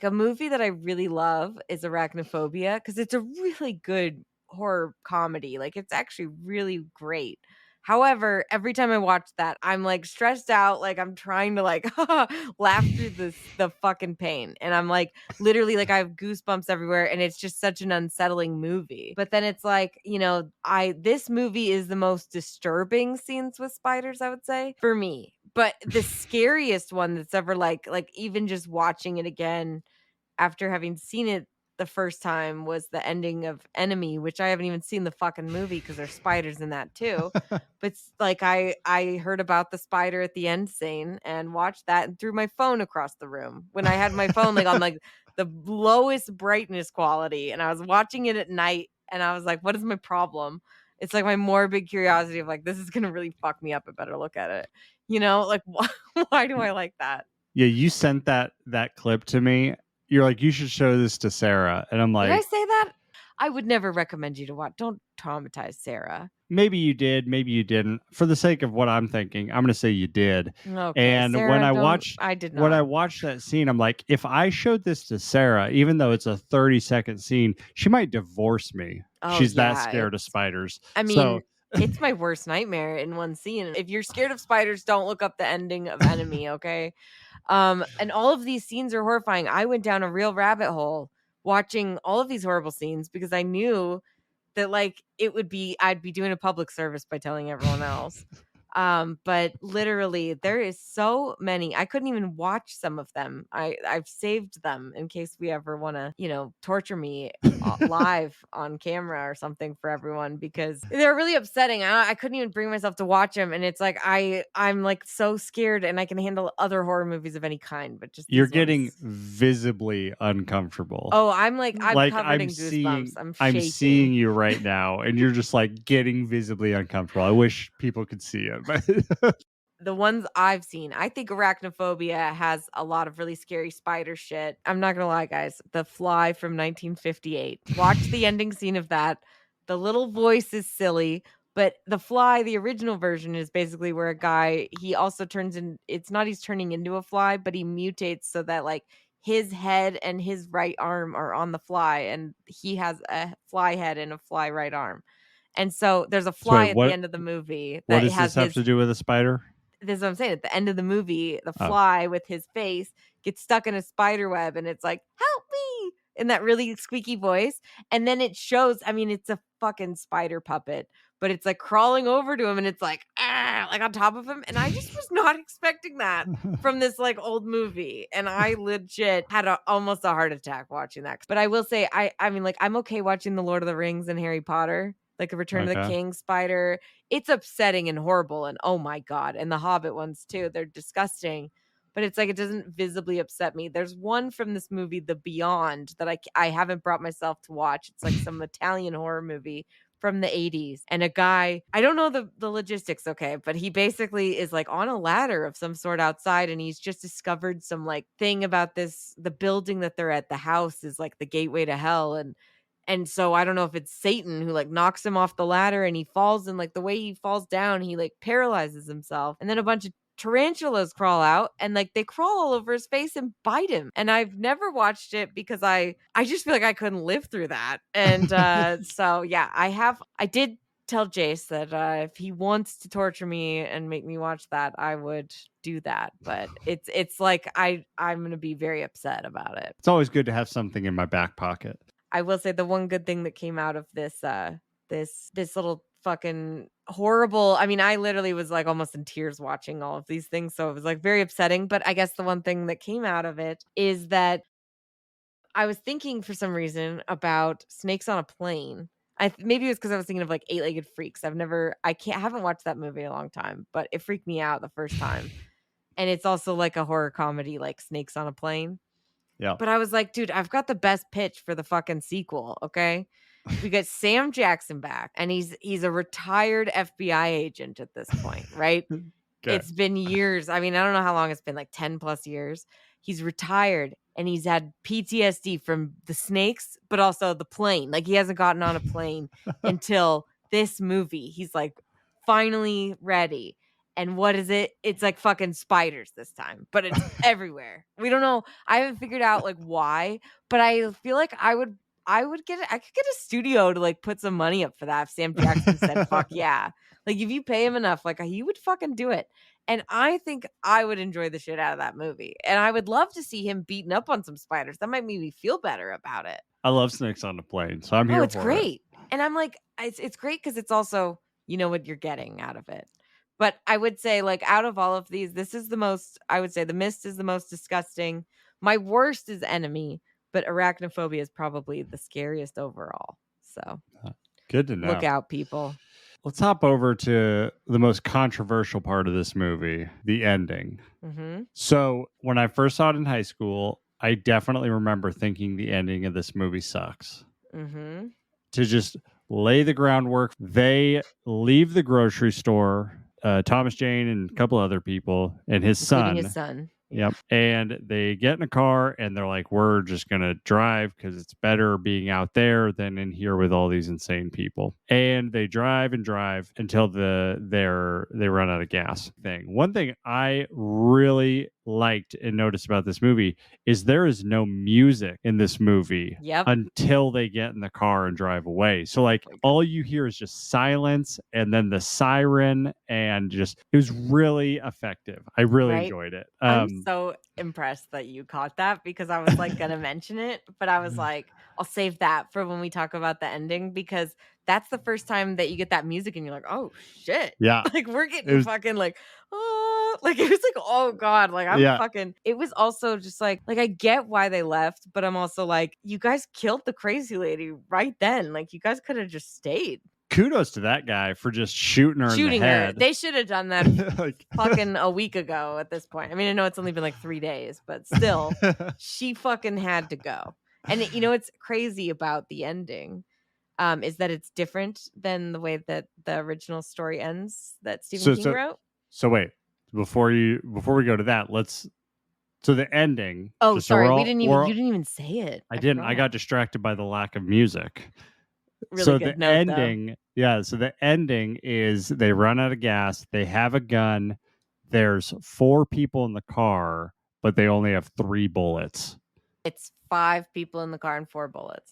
a movie that I really love is Arachnophobia because it's a really good horror comedy. Like it's actually really great. However, every time I watch that, I'm like stressed out, like I'm trying to like laugh through the fucking pain. And I'm like literally like I have goosebumps everywhere and it's just such an unsettling movie. But then it's like, I this movie is the most disturbing scenes with spiders, I would say, for me. But the scariest one that's ever like even just watching it again after having seen it the first time was the ending of Enemy, which I haven't even seen the fucking movie because there's spiders in that too. But like I heard about the spider at the end scene and watched that and threw my phone across the room when I had my phone like on like the lowest brightness quality and I was watching it at night and I was like, what is my problem? It's like my morbid curiosity of like this is gonna really fuck me up. I better look at it. Like why do I like that? Yeah, you sent that clip to me. You're like, you should show this to Sarah, and I'm Did I like, say that? I would never recommend you to watch. Don't traumatize Sarah. maybe you did, maybe you didn't. For the sake of what I'm thinking, I'm going to say you did. Okay, And when Sarah, I don't. watched I did when I not. watched that scene, I'm like, if I showed this to Sarah, even though it's a 30-second scene, she might divorce me. Oh She's that yeah, scared of spiders. I So mean, it's my worst nightmare in one scene. If you're scared of spiders, don't look up the ending of Enemy, okay? And all of these scenes are horrifying. I went down a real rabbit hole watching all of these horrible scenes because I knew that like I'd be doing a public service by telling everyone else. But literally there is so many. I couldn't even watch some of them. I've saved them in case we ever want to, torture me live on camera or something for everyone because they're really upsetting. I couldn't even bring myself to watch them and it's like I'm like so scared and I can handle other horror movies of any kind, but just you're these getting ones. visibly uncomfortable. Oh, I'm Like covered in goosebumps. I'm I'm seeing shaking. you right now, and you're just like getting visibly uncomfortable. I wish people could see it, but The ones I've seen, I think Arachnophobia has a lot of really scary spider shit. I'm not gonna lie, guys. The Fly from 1958. Watch the ending scene of that. The little voice is silly, but The Fly, the original version, is basically where a guy he also turns in. It's not he's turning into a fly, but he mutates so that like his head and his right arm are on the fly, and he has a fly head and a fly right arm. And so there's a so wait, fly at the end of the movie what that does has this have his to do with a spider? this is what I'm saying. At the end of the movie, the Oh, fly with his face gets stuck in a spider web and it's like, help me in that really squeaky voice. And then it shows, I mean, it's a fucking spider puppet, but it's like crawling over to him and it's like, like on top of him. And I just was not expecting that from this like old movie. And I legit had almost a heart attack watching that. But I will say, I mean, like, I'm okay watching The Lord of the Rings and Harry Potter, like a Return of the okay. King spider. It's upsetting and horrible and oh my god, and the Hobbit ones too, they're disgusting, but it's like it doesn't visibly upset me. There's one from this movie The Beyond that I haven't brought myself to watch. It's like some Italian horror movie from the 80s, and a guy, I don't know the logistics, okay, but he basically is like on a ladder of some sort outside and he's just discovered some like thing about the building that they're at. The house is like the gateway to hell, and so I don't know if it's Satan who like knocks him off the ladder and he falls, and like the way he falls down, he like paralyzes himself. And then a bunch of tarantulas crawl out and like they crawl all over his face and bite him. And I've never watched it because I just feel like I couldn't live through that. And so yeah, I did tell Jace that if he wants to torture me and make me watch that, I would do that. But it's like I'm gonna be very upset about it. It's always good to have something in my back pocket. I will say the one good thing that came out of this little fucking horrible, I mean, I literally was like almost in tears watching all of these things, so it was like very upsetting, but I guess the one thing that came out of it is that I was thinking for some reason about Snakes on a Plane. Maybe it was because I was thinking of like Eight-Legged Freaks. I haven't watched that movie in a long time, but it freaked me out the first time. And it's also like a horror comedy, like Snakes on a Plane. Yeah. But I was like, dude, I've got the best pitch for the fucking sequel. Okay. We got Sam Jackson back, and he's a retired FBI agent at this point, right? Okay. It's been years. I mean, I don't know how long it's been, like 10 plus years. He's retired and he's had PTSD from the snakes, but also the plane. Like he hasn't gotten on a plane until this movie. He's like finally ready. And what is it? It's like fucking spiders this time, but it's everywhere. We don't know. I haven't figured out like why, but I feel like I could get a studio to like put some money up for that if Sam Jackson said fuck yeah. Like if you pay him enough, like he would fucking do it. And I think I would enjoy the shit out of that movie. And I would love to see him beating up on some spiders. That might make me feel better about it. I love Snakes on the Plane, so I'm here It's for great. And I'm like, it's great because it's also, you know what you're getting out of it. But I would say, like, out of all of these, this is the most, I would say The Mist is the most disgusting. My worst is Enemy, but Arachnophobia is probably the scariest overall. So it. Good to know. look out, people. Let's hop over to the most controversial part of this movie, the ending. Mm-hmm. So when I first saw it in high school, I definitely remember thinking the ending of this movie sucks. Mm-hmm. To just lay the groundwork, they leave the grocery store, Thomas Jane and a couple other people, and Including his son. Yep. And they get in a car and they're like, we're just going to drive because it's better being out there than in here with all these insane people. And they drive and drive until they run out of gas. One thing I really liked and noticed about this movie is there is no music in this movie until they get in the car and drive away. So like all you hear is just silence and then the siren, and just it was really effective. I really enjoyed it. I'm so impressed that you caught that because I was like gonna mention it, but I was like, I'll save that for when we talk about the ending, because that's the first time that you get that music and you're like, oh shit. Yeah. Like we're getting fucking like, oh, like it was like, oh God, like I'm fucking, it was also just like I get why they left, but I'm also like, you guys killed the crazy lady right then. Like you guys could have just stayed. Kudos to that guy for just shooting her in the head. They should have done that like, fucking a week ago at this point. I mean, I know it's only been like 3 days, but still, she fucking had to go. And you know what's crazy about the ending is that it's different than the way that the original story ends that Stephen King wrote. So wait, before we go to that, so the ending. Oh, sorry, you didn't even say it. I didn't. I got distracted by the lack of music. Really so good the note, ending, though. So the ending is they run out of gas. They have a gun. There's 4 people in the car, but they only have 3 bullets. It's 5 people in the car and 4 bullets.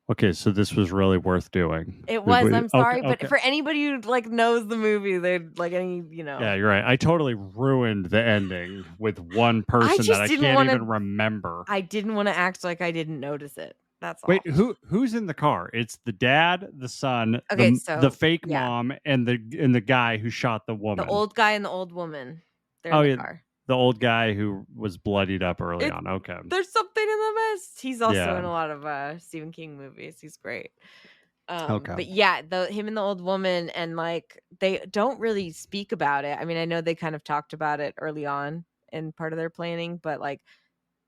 Okay, so this was really worth doing. It was. I'm sorry, but for anybody who like knows the movie, they'd like any, you know. Yeah, you're right. I totally ruined the ending with one person that I can't even remember. I didn't want to act like I didn't notice it. That's all. Wait, who's in the car? It's the dad, the son, the fake mom, and the guy who shot the woman. The old guy and the old woman. They're in the car. The old guy who was bloodied up early on. Okay. There's something in the mist. He's also in a lot of Stephen King movies. He's great. But yeah, him and the old woman, and like they don't really speak about it. I mean, I know they kind of talked about it early on in part of their planning, but like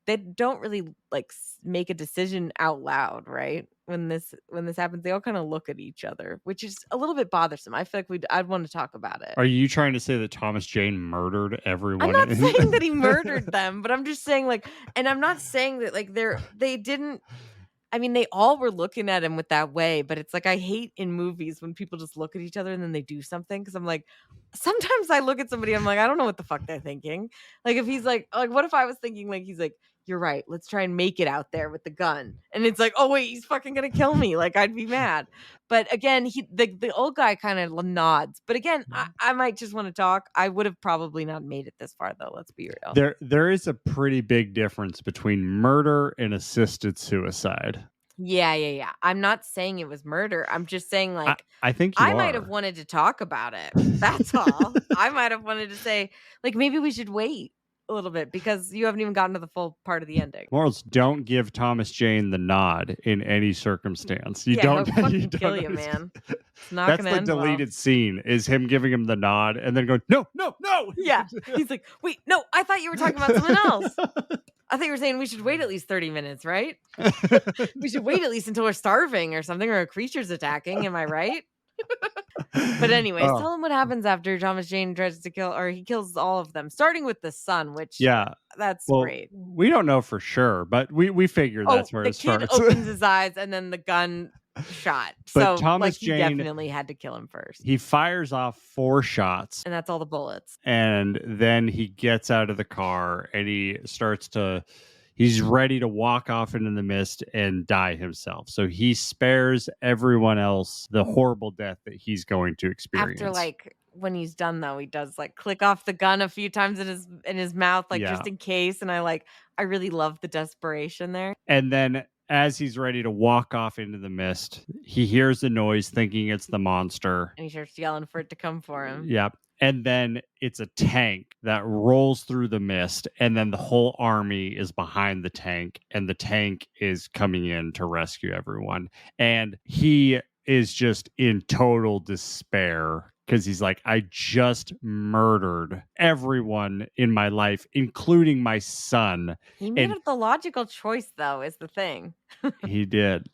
they don't really like make a decision out loud, right? When this happens, they all kind of look at each other, which is a little bit bothersome. I feel like I'd want to talk about it. Are you trying to say that Thomas Jane murdered everyone? I'm not saying that he murdered them, but I'm just saying like, and I'm not saying that like they didn't. I mean, they all were looking at him with that way, but it's like I hate in movies when people just look at each other and then they do something, because I'm like, sometimes I look at somebody, I'm like, I don't know what the fuck they're thinking. Like if he's like what if I was thinking like he's like, you're right, let's try and make it out there with the gun, and it's like, oh wait, he's fucking gonna kill me. Like I'd be mad. But again, the old guy kind of nods. But again, I might just want to talk. I would have probably not made it this far though. Let's be real. There is a pretty big difference between murder and assisted suicide. Yeah. I'm not saying it was murder. I'm just saying like I think I might have wanted to talk about it. That's all. I might have wanted to say like maybe we should wait. a little bit because you haven't even gotten to the full part of the ending. Morals: don't give Thomas Jane the nod in any circumstance. You Yeah, don't. he'll fucking You don't kill you, know- man. It's not That's gonna the end well. deleted scene. Is him giving him the nod and then going, no, no, no. Yeah, he's like, wait, no, I thought you were talking about something else. I thought you were saying we should wait at least 30 minutes, right? We should wait at least until we're starving or something, or a creature's attacking. Am I right? But anyways, Oh. tell him what happens after Thomas Jane tries to kill, or he kills all of them, starting with the son, which Yeah. that's Well, great. we don't know for sure, but we figure that's where the it kid starts. opens his eyes and then the gun shot. But So Thomas he Jane- definitely had to kill him first. He fires off 4 shots, And that's all the bullets. and then he gets out of the car and he's ready to walk off into the mist and die himself. So he spares everyone else the horrible death that he's going to experience. After when he's done though, he does click off the gun a few times in his mouth, just in case. And I really love the desperation there. And then as he's ready to walk off into the mist, he hears the noise thinking it's the monster. And he starts yelling for it to come for him. Yep. And then it's a tank that rolls through the mist, and then the whole army is behind the tank, and the tank is coming in to rescue everyone. And he is just in total despair because he's like, I just murdered everyone in my life, including my son. He made the logical choice, though, is the thing. He did.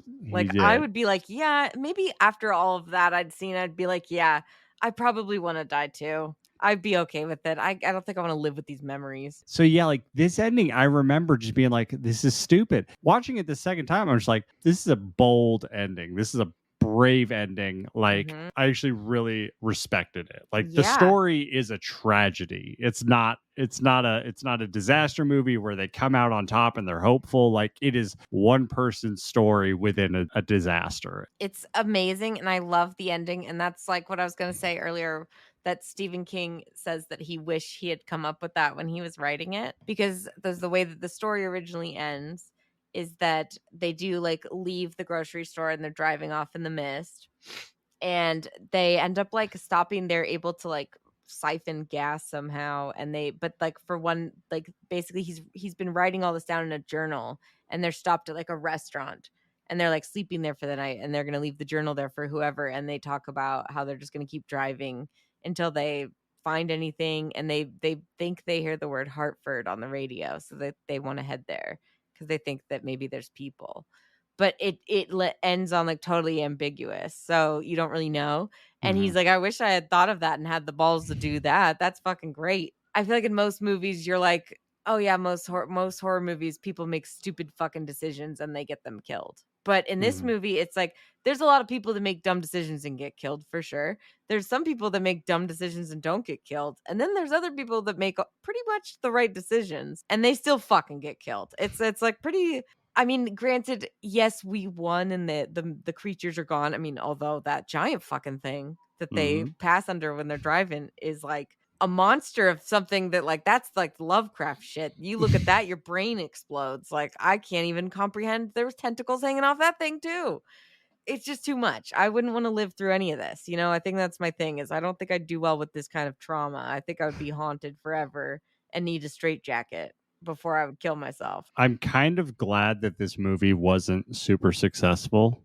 I would be like, yeah, maybe after all of that I'd be like, yeah, I probably want to die too. I'd be okay with it. I don't think I want to live with these memories. So yeah, this ending, I remember just being like, this is stupid. Watching it the second time, I was like, this is a bold ending. This is a brave ending. I actually really respected it. The story is a tragedy. It's not a disaster movie where they come out on top and they're hopeful. It is one person's story within a disaster. It's amazing, and I love the ending. And that's what I was going to say earlier, that Stephen King says that he wished he had come up with that when he was writing it, because there's the way that the story originally ends is that they do leave the grocery store and they're driving off in the mist, and they end up stopping. They're able to siphon gas somehow, and basically he's been writing all this down in a journal, and they're stopped at a restaurant, and they're sleeping there for the night, and they're going to leave the journal there for whoever, and they talk about how they're just going to keep driving until they find anything, and they think they hear the word Hartford on the radio, so that they want to head there because they think that maybe there's people. But it ends on totally ambiguous, so you don't really know. And he's like, I wish I had thought of that and had the balls to do that. That's fucking great. I feel like in most movies you're like, oh yeah, most horror movies, people make stupid fucking decisions and they get them killed. But in this movie, it's there's a lot of people that make dumb decisions and get killed, for sure. There's some people that make dumb decisions and don't get killed. And then there's other people that make pretty much the right decisions and they still fucking get killed. It's pretty... I mean, granted, yes, we won and the creatures are gone. I mean, although that giant fucking thing that they pass under when they're driving is a monster of something that that's Lovecraft shit. You look at that, your brain explodes. I can't even comprehend there was tentacles hanging off that thing too. It's just too much. I wouldn't want to live through any of this. I think that's my thing, is I don't think I'd do well with this kind of trauma. I think I would be haunted forever and need a straitjacket before I would kill myself. I'm kind of glad that this movie wasn't super successful,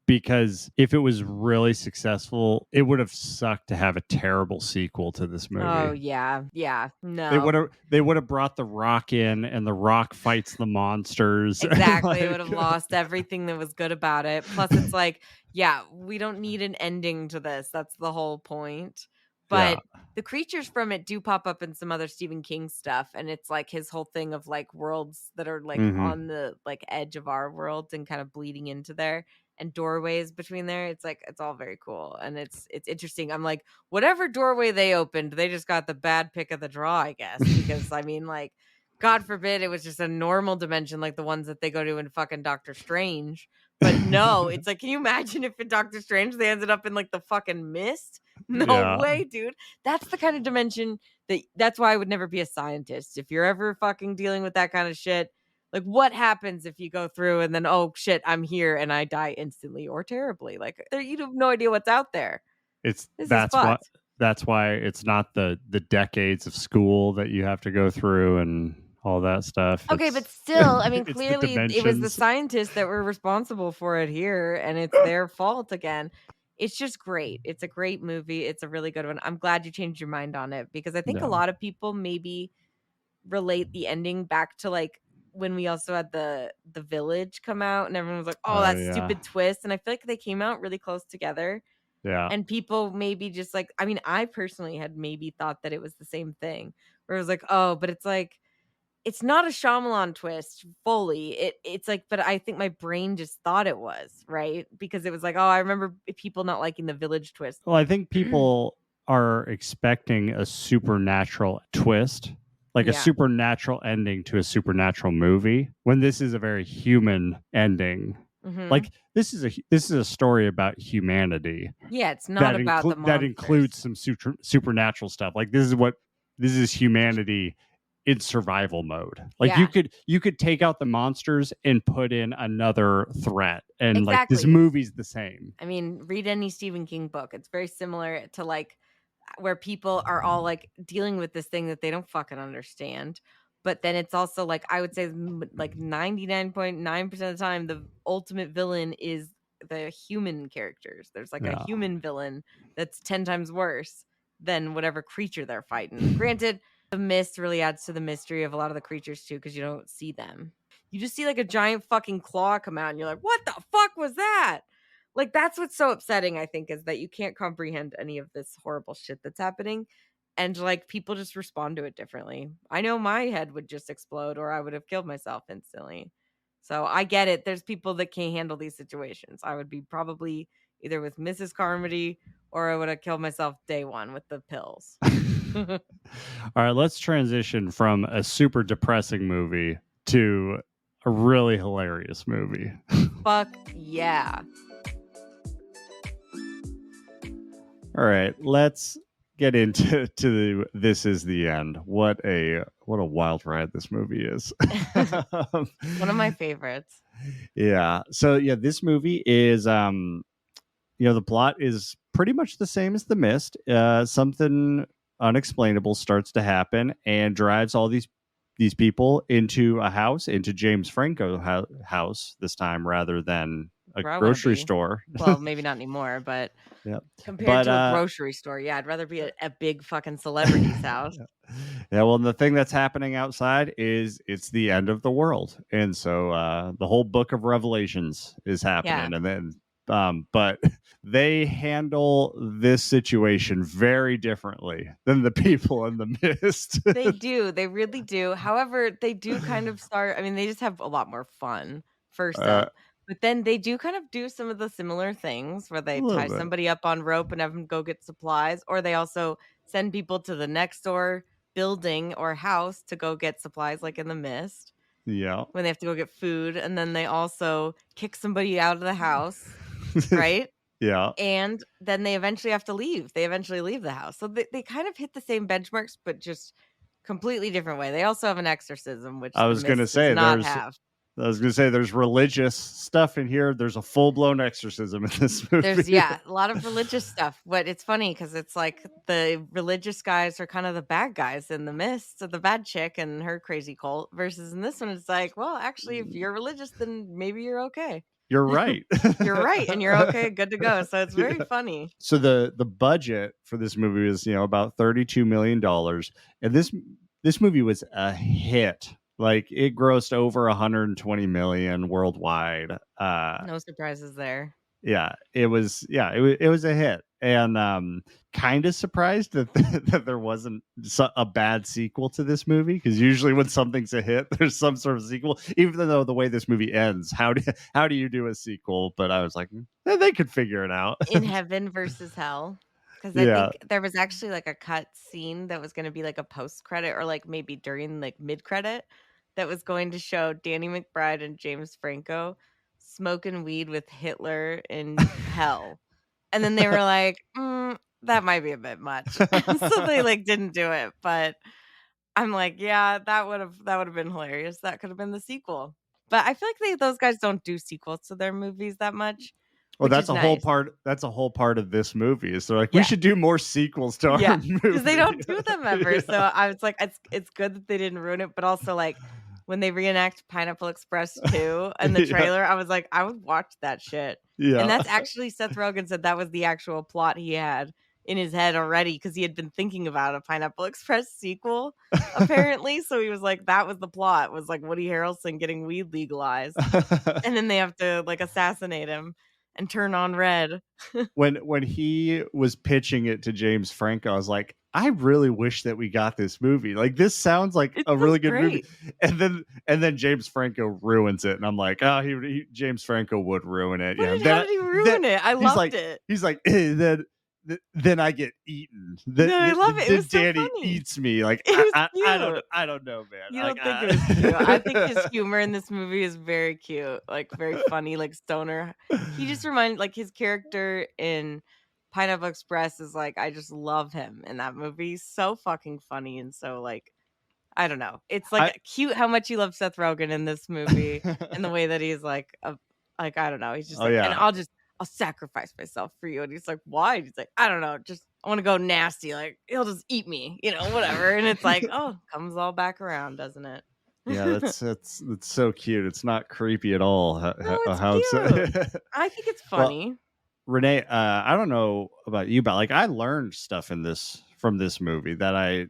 because if it was really successful, it would have sucked to have a terrible sequel to this movie. Oh yeah, no. They would have brought The Rock in, and The Rock fights the monsters. Exactly, it would have lost everything that was good about it. Plus, it's yeah, we don't need an ending to this. That's the whole point. But the creatures from it do pop up in some other Stephen King stuff, and it's his whole thing of worlds that are on the edge of our world and kind of bleeding into there, and doorways between there. It's it's all very cool, and it's interesting. I'm whatever doorway they opened, they just got the bad pick of the draw, I guess, because I mean, God forbid it was just a normal dimension like the ones that they go to in fucking Doctor Strange. But no, it's can you imagine if in Doctor Strange they ended up in the fucking mist? No way, dude. That's the kind of dimension that's why I would never be a scientist. If you're ever fucking dealing with that kind of shit, what happens if you go through and then, oh shit, I'm here and I die instantly or terribly? You have no idea what's out there. That's that's why it's not the decades of school that you have to go through and all that stuff. Okay, but It's still, I mean, it's the clearly it was the dimensions. scientists that were responsible for it here, and it's their fault again. It's just great. It's a great movie. It's a really good one. I'm glad you changed your mind on it because I think a Yeah. lot of people maybe relate the ending back to like when we also had the village come out and everyone was like, "Oh, that Yeah. stupid twist." And I feel like they came out really close together. Yeah. And people maybe just like, I mean, I personally had maybe thought that it was the same thing. Where it was like, "Oh, but it's like it's not a Shyamalan twist fully. It's like, but I think my brain just thought it was, right? Because it was like, oh, I remember people not liking the village twist." Well, I think people are expecting a supernatural twist, like a Yeah. supernatural ending to a supernatural movie, when this is a very human ending. Mhm. Like this is a story about humanity Yeah, it's not about the that includes monsters. some supernatural stuff. Like this is humanity in survival mode. Like Yeah. you could take out the monsters and put in another threat, and like this Exactly. movie's the same. I mean, read any Stephen King book. It's very similar to like where people are all like dealing with this thing that they don't fucking understand. But then it's also like I would say like 99.9% of the time the ultimate villain is the human characters. There's like a Yeah. human villain that's 10 times worse than whatever creature they're fighting. Granted, the mist really adds to the mystery of a lot of the creatures too because you don't see them. You just see like a giant fucking claw come out and you're like, "What the fuck was that?" Like that's what's so upsetting, I think, is that you can't comprehend any of this horrible shit that's happening. And like people just respond to it differently. I know my head would just explode or I would have killed myself instantly. So I get it. There's people that can't handle these situations. I would be probably either with Mrs. Carmody or I would have killed myself day one with the pills. All right, let's transition from a super depressing movie to a really hilarious movie. Fuck yeah. All right, let's get into This Is the End. What a wild ride this movie is. One of my favorites. Yeah. So yeah, this movie is the plot is pretty much the same as The Mist. Something unexplainable starts to happen and drives all these people into a house, into James Franco house this time rather than a Where I wanna grocery be. store. Well, maybe not anymore, but Yeah. compared But to a grocery store, yeah, I'd rather be at a big fucking celebrity's house. yeah, well, the thing that's happening outside is it's the end of the world, and so the whole book of Revelations is happening, Yeah. and then but they handle this situation very differently than the people in the mist. They do, they really do. However, they do kind of start I mean, they just have a lot more fun, first uh, up. But then they do kind of do some of the similar things where a they little tie bit, somebody up on rope and have them go get supplies, or they also send people to the next door building or house to go get supplies like in The Mist, yeah, when they have to go get food, and then they also kick somebody out of the house, right? yeah. And then they eventually have to leave. They eventually leave the house. So they kind of hit the same benchmarks, but just completely different way. They also have an exorcism, which I The was gonna Mist does say not have. there's religious stuff in here. There's a full blown exorcism in this There's, movie. yeah, a lot of religious stuff. But it's funny because it's like the religious guys are kind of the bad guys in The Mist, so the bad chick and her crazy cult, versus in this one, it's like, well, actually, if you're religious, then maybe you're okay. You're right. You're right, and you're okay, good to go. So it's very funny. So the budget for this movie is about $32 million, and this movie was a hit. Like it grossed over 120 million worldwide. No surprises there. Yeah, it was a hit, and kind of surprised that that there wasn't a bad sequel to this movie, because usually when something's a hit, there's some sort of sequel. Even though the way this movie ends, how do you do a sequel? But I was like, they could figure it out. In Heaven versus Hell, because I Yeah, think there was actually like a cut scene that was going to be like a post credit or like maybe during like mid credit that was going to show Danny McBride and James Franco smoking weed with Hitler in hell. And then they were like, that might be a bit much. So they like didn't do it. But I'm like, yeah, that would have been hilarious. That could have been the sequel. But I feel like those guys don't do sequels to their movies that much. Well, which that's is a whole nice. part. That's a whole part of this movie. Is they're like, we Yeah. should do more sequels to our Yeah, movie because they don't do them ever. Yeah. So I was like, it's good that they didn't ruin it, but also like when they reenact Pineapple Express 2 and the Yeah. trailer, I was like, I would watch that shit. Yeah. And that's actually Seth Rogen said that was the actual plot he had in his head already because he had been thinking about a Pineapple Express sequel apparently. So he was like, that was the plot, was like Woody Harrelson getting weed legalized, and then they have to like assassinate him and turn on red. when he was pitching it to James Franco, I was like, I really wish that we got this movie. Like, this sounds like It a sounds really good movie. great. And then James Franco ruins it, and I'm like, oh, James Franco would ruin it. But Yeah. how did he ruin it? I loved it. He's like, then I get eaten. No, I love it. It was so Danny funny. eats me. Like, It was I don't know, man. You Like, don't think it was cute? I think his humor in this movie is very cute, like very funny, like stoner. He just reminded like his character in Pineapple Express is like I just love him in that movie. He's so fucking funny and so like I don't know. It's like cute how much you love Seth Rogen in this movie and the way that he's like like I don't know. He's just Oh, like yeah. and I'll sacrifice myself for you. And he's like, why? He's like, I don't know, just I want to go nasty. Like he'll just eat me, whatever. And it's like, oh, comes all back around, doesn't it? Yeah, that's so cute. It's not creepy at all. No, it's How cute. I think it's Well, funny. Renee, I don't know about you, but like I learned stuff from this movie that I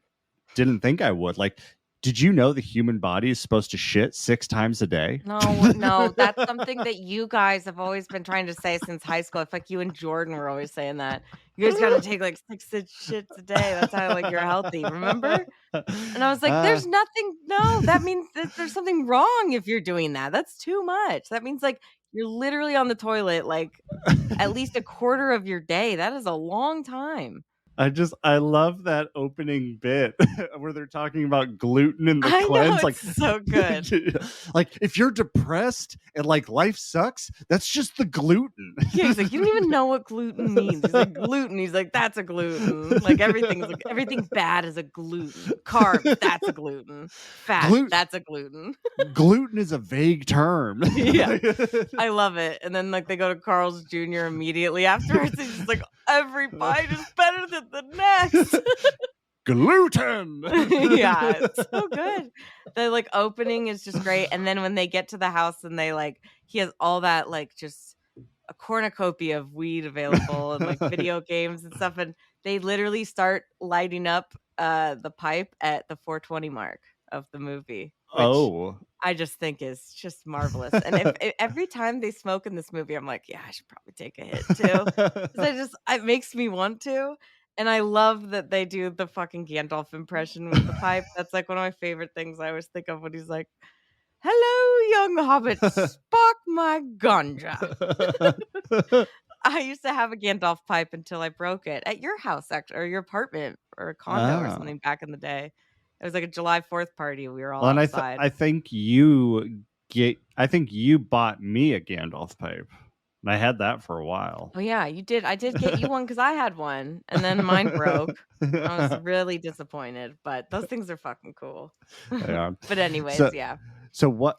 didn't think I would. Like, did you know the human body is supposed to shit 6 times a day? No, that's something that you guys have always been trying to say since high school. I feel like you and Jordan were always saying that. You guys got to take like 6 shits a day. That's how like you're healthy. Remember? And I was like, there's nothing. No, that means that there's something wrong if you're doing that. That's too much. That means like you're literally on the toilet like at least a quarter of your day. That is a long time. I love that opening bit where they're talking about gluten in the I cleanse. know, Like, it's so good. Like if you're depressed and like life sucks, that's just the gluten. Yeah, he's like, you don't even know what gluten means. He's like, gluten. He's like, that's a gluten. Like everything bad is a gluten. Carbs, that's a gluten. Fat, that's a gluten. Gluten is a vague term. Yeah, I love it. And then like they go to Carl's Jr. immediately afterwards. He's just like, every bite is better than the next. Gluten. Yeah, it's so good. The like opening is just great. And then when they get to the house and they like he has all that like just a cornucopia of weed available and like video games and stuff, and they literally start lighting up the pipe at the 420 mark of the movie. Which I just think is just marvelous. And if every time they smoke in this movie, I'm like, yeah, I should probably take a hit too. Because it makes me want to. And I love that they do the fucking Gandalf impression with the pipe. That's like one of my favorite things I always think of when he's like, hello, young hobbit, spark my ganja. I used to have a Gandalf pipe until I broke it at your house, actually, or your apartment or a condo or something back in the day. It was like a July 4th party. We were all outside. I think you bought me a Gandalf pipe. And I had that for a while. Oh yeah, you did. I did get you one because I had one, and then mine broke. I was really disappointed, but those things are fucking cool. Yeah. But anyways, So- yeah. So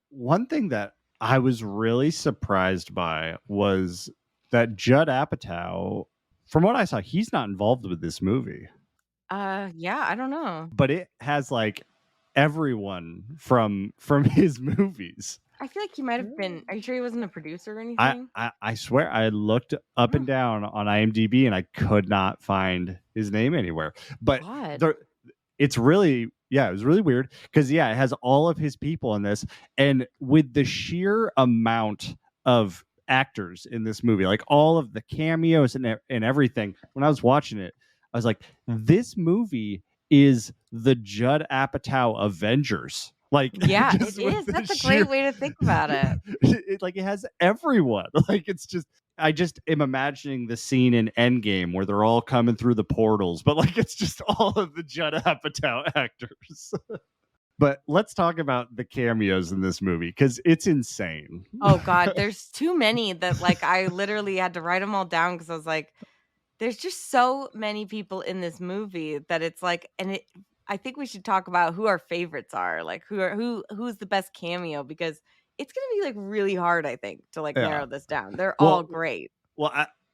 one thing that I was really surprised by was that Judd Apatow, from what I saw, he's not involved with this movie. Yeah, I don't know. But it has like everyone from his movies. I feel like he might have been. Are you sure he wasn't a producer or anything? I swear I looked up and down on IMDb and I could not find his name anywhere. But it's really, it was really weird because it has all of his people in this, and with the sheer amount of actors in this movie, like all of the cameos and everything. When I was watching it, I was like, this movie is the Judd Apatow Avengers. Like, yeah, it is. That's a great way to think about it. It has everyone. Like, it's just, I just am imagining the scene in Endgame where they're all coming through the portals, but like it's just all of the Judd Apatow actors. But let's talk about the cameos in this movie because it's insane. Oh God, there's too many that like I literally had to write them all down because I was like, there's just so many people in this movie that it's like, and I think we should talk about who our favorites are, like who's the best cameo, because it's gonna be like really hard, I think, to like Yeah. narrow this down. They're Well- all great. Well,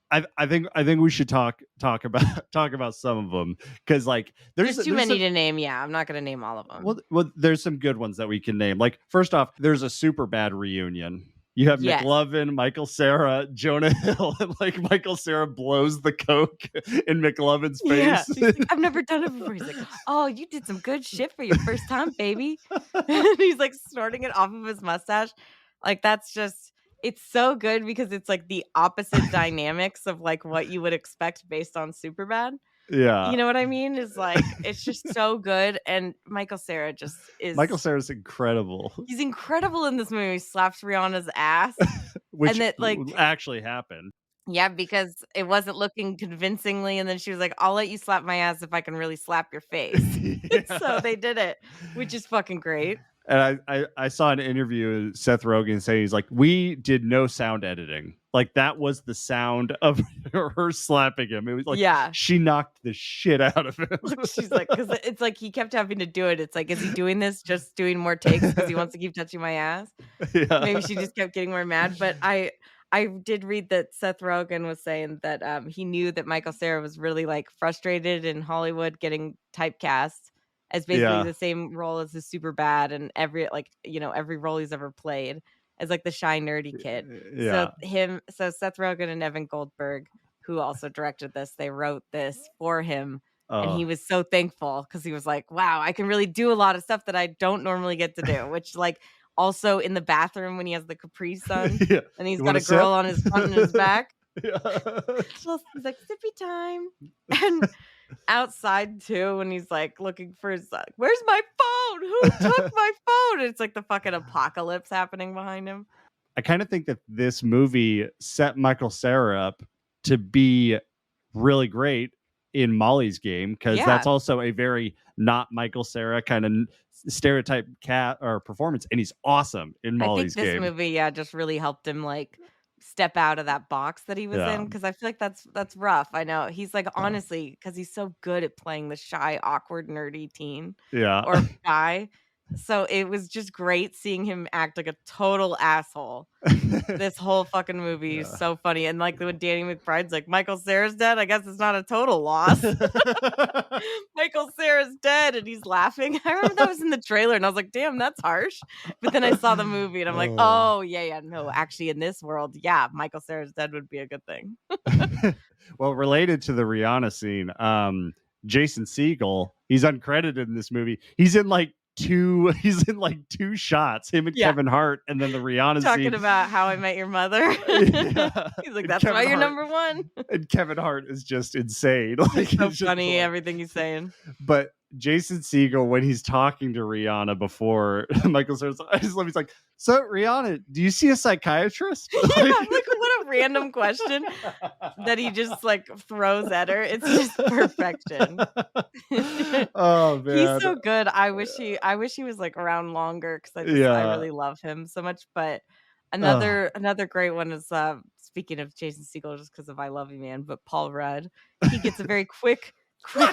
I think we should talk about some of them, because like There's too many to name. Yeah, I'm not gonna name all of them. Well, there's some good ones that we can name. Like, first off, there's a super bad reunion. You have Yes. McLovin, Michael Cera, Jonah Hill, and like Michael Cera blows the coke in McLovin's Yeah, face. he's like, I've never done it before. He's like, oh, you did some good shit for your first time, baby. And he's like snorting it off of his mustache. Like, that's just, it's so good because it's like the opposite dynamics of like what you would expect based on Superbad. Yeah. You know what I mean? Is like, it's just so good. And Michael Cera just is. Michael Cera's incredible. He's incredible in this movie. He slaps Rihanna's ass. Which And that, like- actually happened. Yeah, because it wasn't looking convincingly. And then she was like, I'll let you slap my ass if I can really slap your face. So they did it, which is fucking great. And I saw an interview with Seth Rogen saying, he's like, we did no sound editing. Like, that was the sound of her slapping him. It was like, Yeah. she knocked the shit out of him. She's like, because it's like he kept having to do it. It's like, is he doing this just doing more takes because he wants to keep touching my ass? Yeah. Maybe she just kept getting more mad. But I did read that Seth Rogen was saying that he knew that Michael Cera was really like frustrated in Hollywood getting typecast as basically the same role as the Superbad and every role he's ever played as like the shy nerdy kid. Yeah. So Seth Rogen and Evan Goldberg, who also directed this, they wrote this for him. And he was so thankful because he was like, wow, I can really do a lot of stuff that I don't normally get to do, which like also in the bathroom when he has the Capri Sun and he's got a girl on his front and his back. Yeah. He's like, sippy time. And outside too, when he's like looking for his where's my phone? Who took my phone? And it's like the fucking apocalypse happening behind him. I kind of think that this movie set Michael Cera up to be really great in Molly's Game, because that's also a very not Michael Cera kind of stereotype cat or performance, and he's awesome in Molly's Game. I think this movie just really helped him like step out of that box that he was in, because I feel like that's rough. I know he's like, honestly, because he's so good at playing the shy, awkward, nerdy teen or guy. So it was just great seeing him act like a total asshole. This whole fucking movie is so funny. And like when Danny McBride's like, Michael Cera's dead, I guess it's not a total loss. Michael Cera's dead, and he's laughing. I remember that was in the trailer and I was like, damn, that's harsh. But then I saw the movie and I'm like, oh yeah, no, actually in this world, Michael Cera's dead would be a good thing. Well, related to the Rihanna scene, Jason Segel, he's uncredited in this movie. He's in like two shots, him and Kevin Hart, and then the Rihanna talking scene. About How I Met Your Mother. He's like, that's why you're number one. And Kevin Hart is just insane. Like, it's so funny, everything he's saying. But Jason Segel, when he's talking to Rihanna before Michael Cera's, I just love, he's like, so Rihanna, do you see a psychiatrist? Like what a random question that he just like throws at her. It's just perfection. Oh man, he's so good. I wish he was like around longer, because I really love him so much. But another great one is speaking of Jason Segel, just because of I Love You Man, but Paul Rudd. He gets a very quick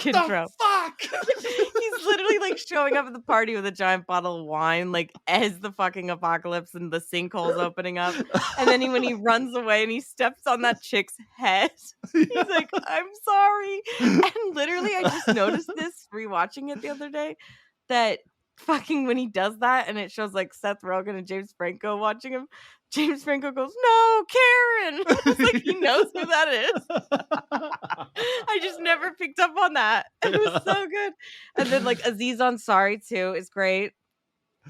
intro. Fuck! He's literally like showing up at the party with a giant bottle of wine, like as the fucking apocalypse and the sinkhole's opening up. And then when he runs away and he steps on that chick's head, he's like, I'm sorry. And literally, I just noticed this rewatching it the other day, that fucking when he does that and it shows like Seth Rogen and James Franco watching him, James Franco goes, no, Karen. It's like he knows who that is. I just never picked up on that. It was so good. And then like Aziz Ansari too is great.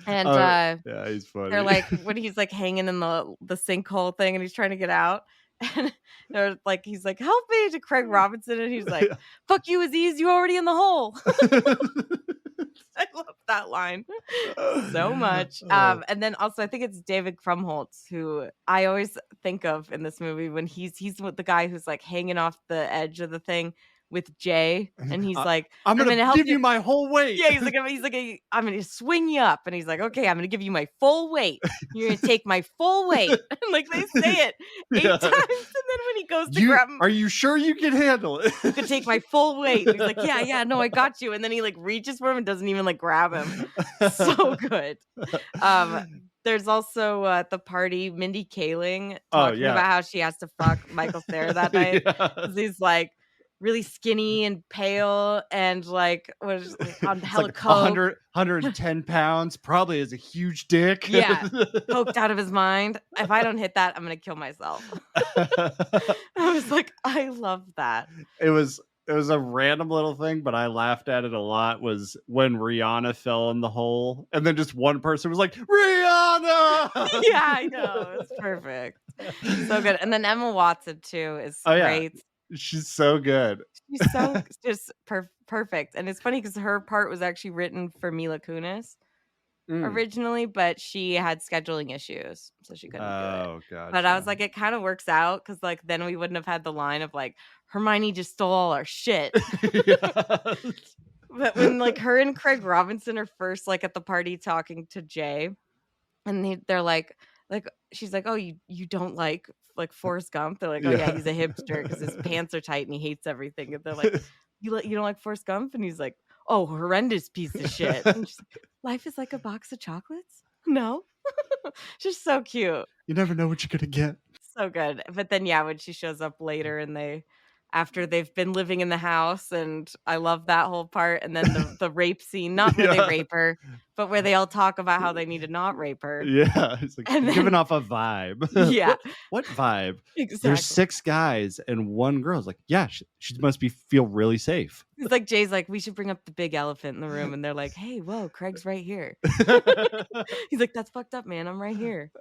And yeah, he's funny. They're like, when he's like hanging in the sinkhole thing and he's trying to get out. And they're like, he's like, help me, to Craig Robinson, and he's like, fuck you, Aziz, you already in the hole. I love that line so much. And then also I think it's David Krumholtz, who I always think of in this movie when he's the guy who's like hanging off the edge of the thing with Jay, and he's like, I'm gonna help give you my whole weight. Yeah, he's like, I'm gonna swing you up, and he's like, okay, I'm gonna give you my full weight. You're gonna take my full weight. And like they say it 8 times, and then when he goes to grab him, are you sure you can handle it? You can take my full weight. And he's like, yeah, no, I got you. And then he like reaches for him and doesn't even like grab him. So good. There's also at the party Mindy Kaling Oh talking yeah. about how she has to fuck Michael Cera that night Yeah. because he's like really skinny and pale and like was like on It's hella like coke. 110 pounds, probably has a huge dick. Yeah, coked out of his mind. If I don't hit that, I'm gonna kill myself. I was like, I love that. it was it was a random little thing, but I laughed at it a lot. Was when Rihanna fell in the hole, and then just one person was like, "Rihanna!" Yeah, I know. It's perfect. So good. And then Emma Watson too is Oh yeah, great. she's so good. She's so just perfect. And it's funny because her part was actually written for Mila Kunis Mm. originally, but she had scheduling issues, so she couldn't do it. Oh, But I was gotcha. like, it kind of works out because like then we wouldn't have had the line of like Hermione just stole all our shit. Yeah. But when like her and Craig Robinson are first like at the party talking to Jay, and they're like she's like, oh, you don't like Forrest Gump? They're like, oh yeah, Yeah. he's a hipster because his pants are tight and he hates everything. And they're like, you don't like Forrest Gump? And he's like, oh, horrendous piece of shit. And she's like, life is like a box of chocolates. No, just so cute. You never know what you're gonna get. So good. But then yeah, when she shows up later and after they've been living in the house, and I love that whole part. And then the rape scene, not where they Yeah. rape her, but where they all talk about how they need to not rape her. Yeah, it's like And giving then off a vibe. yeah, What vibe? There's exactly. 6 guys and 1 girl. It's like, yeah, she must feel really safe. It's like Jay's like, we should bring up the big elephant in the room, and they're like, hey, whoa, Craig's right here. He's like, that's fucked up, man. I'm right here.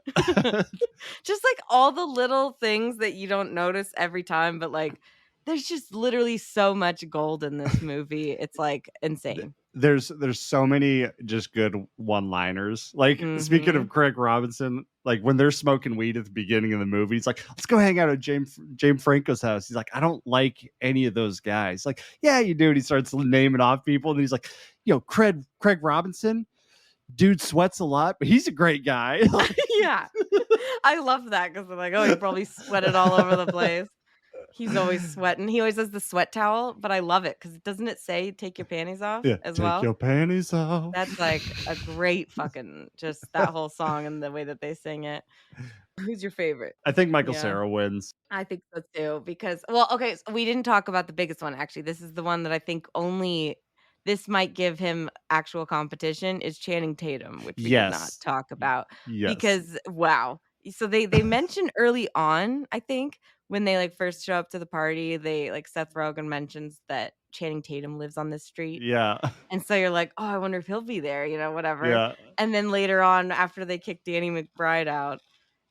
Just like all the little things that you don't notice every time, but like there's just literally so much gold in this movie. It's like insane. There's so many just good one-liners. Like speaking Mhm. of Craig Robinson, like when they're smoking weed at the beginning of the movie, he's like, let's go hang out at James Franco's house. He's like, I don't like any of those guys. Like, yeah, you do. And he starts naming off people, and he's like, Craig Robinson, dude sweats a lot, but he's a great guy. Yeah. I love that because they're like, oh, he probably sweated all over the place. He's always sweating. He always has the sweat towel, but I love it because doesn't it say take your panties off Yeah, as take well? your panties off. That's like a great fucking just that whole song and the way that they sing it. Who's your favorite? I think Michael Yeah. Cera wins. I think so too because well, okay, so we didn't talk about the biggest one actually. This is the one that I think only this might give him actual competition is Channing Tatum, which we did not Yes. talk about Yes. because wow. So they mentioned early on, I think, when they like first show up to the party, they like Seth Rogen mentions that Channing Tatum lives on this street. Yeah. And so you're like, oh, I wonder if he'll be there, whatever. Yeah. And then later on, after they kick Danny McBride out,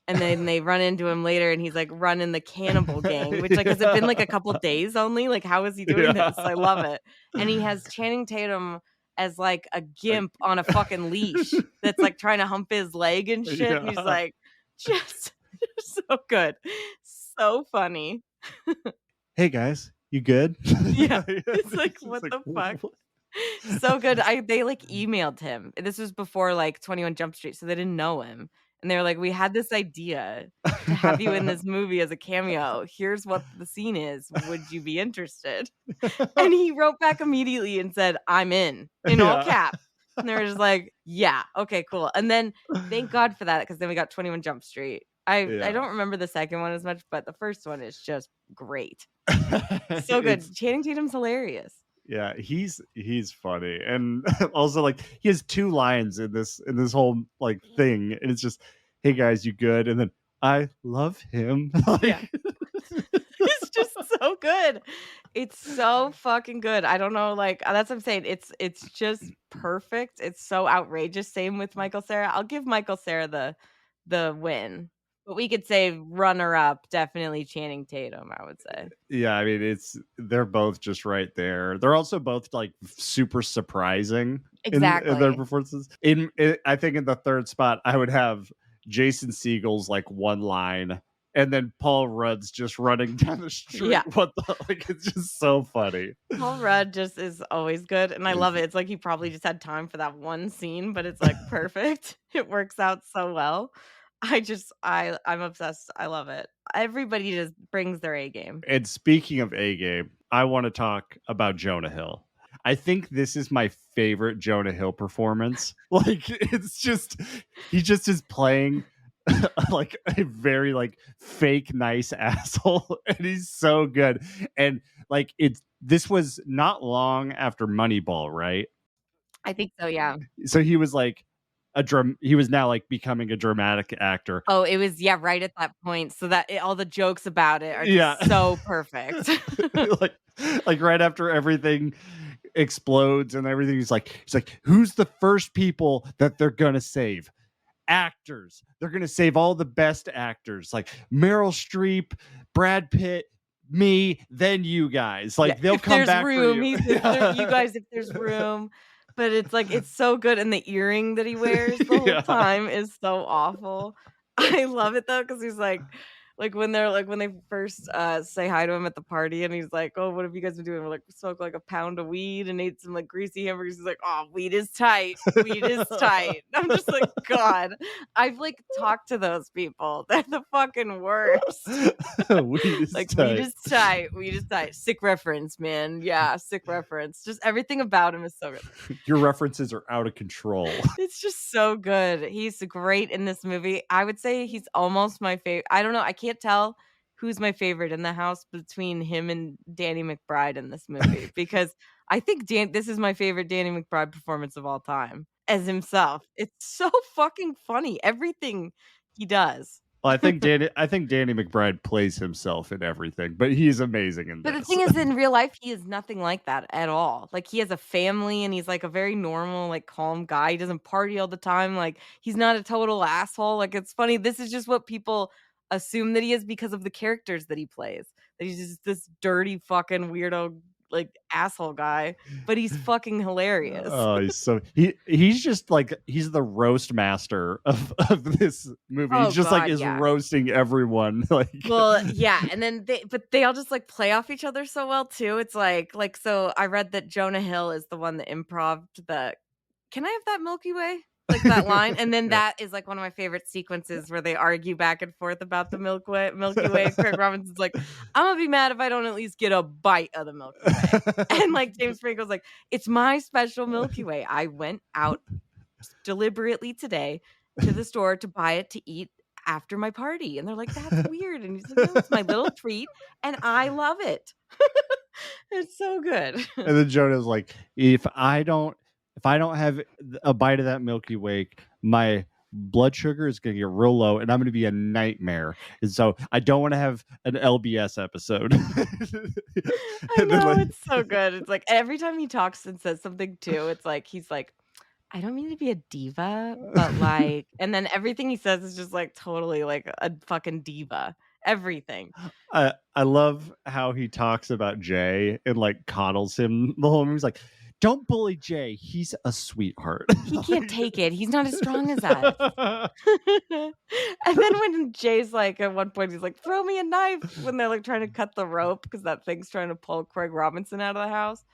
and then they run into him later, and he's like running the cannibal gang, which like has it been like a couple days only? Like, how is he doing this? I love it. And he has Channing Tatum as like a gimp on a fucking leash that's like trying to hump his leg and shit. And he's Yeah. like, just so good, so funny. Hey guys, you good? Yeah, it's like It's what like, the fuck. So good. They like emailed him. This was before like 21 Jump Street, so they didn't know him. And they were like, we had this idea to have you in this movie as a cameo. Here's what the scene is. Would you be interested? And he wrote back immediately and said, I'm in all Yeah. caps. And they were just like, yeah, okay, cool. And then thank God for that, because then we got 21 Jump Street. I don't remember the second one as much, but the first one is just great. So good. Channing Tatum's hilarious. Yeah, he's funny, and also like he has 2 lines in this whole like thing, and it's just, "Hey guys, you good?" And then, "I love him." Yeah. It's just so good. It's so fucking good. I don't know, like that's what I'm saying. It's just perfect. It's so outrageous. Same with Michael Cera. I'll give Michael Cera the win. But we could say runner up, definitely Channing Tatum, I would say. Yeah, I mean they're both just right there. They're also both like super surprising in their Exactly. performances. I think in the third spot I would have Jason Segel's like one line, and then Paul Rudd's just running down the street. Yeah. What the like? It's just so funny. Paul Rudd just is always good, and I love it. It's like he probably just had time for that one scene, but it's like perfect. It works out so well. I'm obsessed. I love it. Everybody just brings their A game. And speaking of A game, I want to talk about Jonah Hill. I think this is my favorite Jonah Hill performance. Like it's just he just is playing like a very like fake nice asshole, and he's so good. And like this was not long after Moneyball, right? I think so, yeah. So he was like he was now like becoming a dramatic actor. Oh, it was, yeah, right at that point, so that all the jokes about it are Yeah. just so perfect. like right after everything explodes and everything, he's like, who's the first people that they're gonna save? Actors. They're gonna save all the best actors, like Meryl Streep, Brad Pitt, me, then you guys. Like they'll If come there's back room, for you. you guys, if there's room. But it's like, it's so good, and the earring that he wears the whole time is so awful. I love it though, because he's like when they first say hi to him at the party, and he's like, "Oh, what have you guys been doing?" We're like, "We smoked like a pound of weed and ate some like greasy hamburgers." He's like, "Oh, weed is tight. Weed is tight." I'm just like, God, I've like talked to those people. They're the fucking worst. Weed is Like, tight. weed is tight. Weed is tight. Sick reference, man. Yeah, sick reference. Just everything about him is so good. Your references are out of control. It's just so good. He's great in this movie. I would say he's almost my favorite. I don't know. I can't tell who's my favorite in the house between him and Danny McBride in this movie, because I think this is my favorite Danny McBride performance of all time as himself. It's so fucking funny. Everything he does. Well, I think Danny McBride plays himself in everything, but he's amazing in this. But the thing is, in real life, he is nothing like that at all. Like, he has a family, and he's like a very normal, like calm guy. He doesn't party all the time. Like, he's not a total asshole. Like, it's funny. This is just what people assume that he is because of the characters that he plays. That he's just this dirty fucking weirdo, like asshole guy. But he's fucking hilarious. Oh, he's just like he's the roast master of this movie. Oh, he's just God, like is yeah. roasting everyone. Like, well, yeah, and then they all just like play off each other so well too. It's like so I read that Jonah Hill is the one that improv'd the "Can I have that Milky Way?" like that line, and then that is like one of my favorite sequences where they argue back and forth about the Milky Way. Craig Robinson's like, "I'm gonna be mad if I don't at least get a bite of the Milky Way," and like James Franco's like, "It's my special Milky Way. I went out deliberately today to the store to buy it to eat after my party." And they're like, "That's weird." And he's like, "No, it's my little treat and I love it." It's so good. And then Jonah's like, if I don't have a bite of that Milky Way, my blood sugar is going to get real low and I'm going to be a nightmare. And so I don't want to have an LBS episode. I know, it's so good. It's like every time he talks and says something too, it's like he's like, "I don't mean to be a diva, but like," and then everything he says is just like totally like a fucking diva. Everything. I love how he talks about Jay and like coddles him the whole movie. He's like, "Don't bully Jay. He's a sweetheart. He can't take it. He's not as strong as us." And then when Jay's like, at one point, he's like, "Throw me a knife," when they're like trying to cut the rope because that thing's trying to pull Craig Robinson out of the house.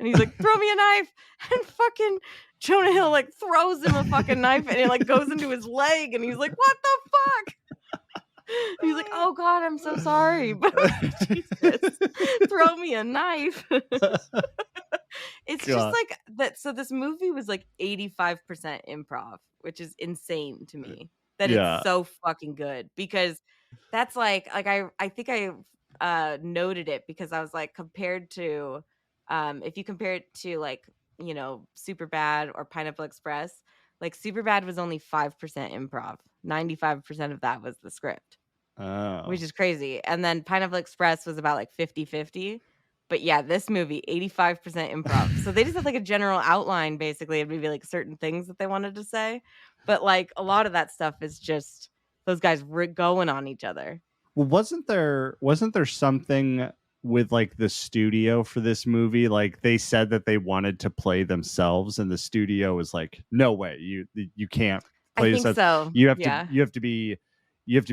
And he's like, "Throw me a knife." And fucking Jonah Hill like throws him a fucking knife and it like goes into his leg. And he's like, "What the fuck?" He's like, "Oh God, I'm so sorry." But Jesus, throw me a knife. It's just like that. So this movie was like 85% improv, which is insane to me that it's so fucking good, because that's like I think I noted it because I was like, compared to if you compare it to like, you know, Superbad or Pineapple Express, like Superbad was only 5% improv. 95% of that was the script. Oh. Which is crazy. And then Pineapple Express was about like 50-50. But yeah, this movie, 85% improv. So they just had like a general outline, basically, and maybe like certain things that they wanted to say. But like a lot of that stuff is just those guys going on each other. Well, wasn't there something with like the studio for this movie? Like they said that they wanted to play themselves, and the studio was like, "No way, you can't play yourself. So. You have to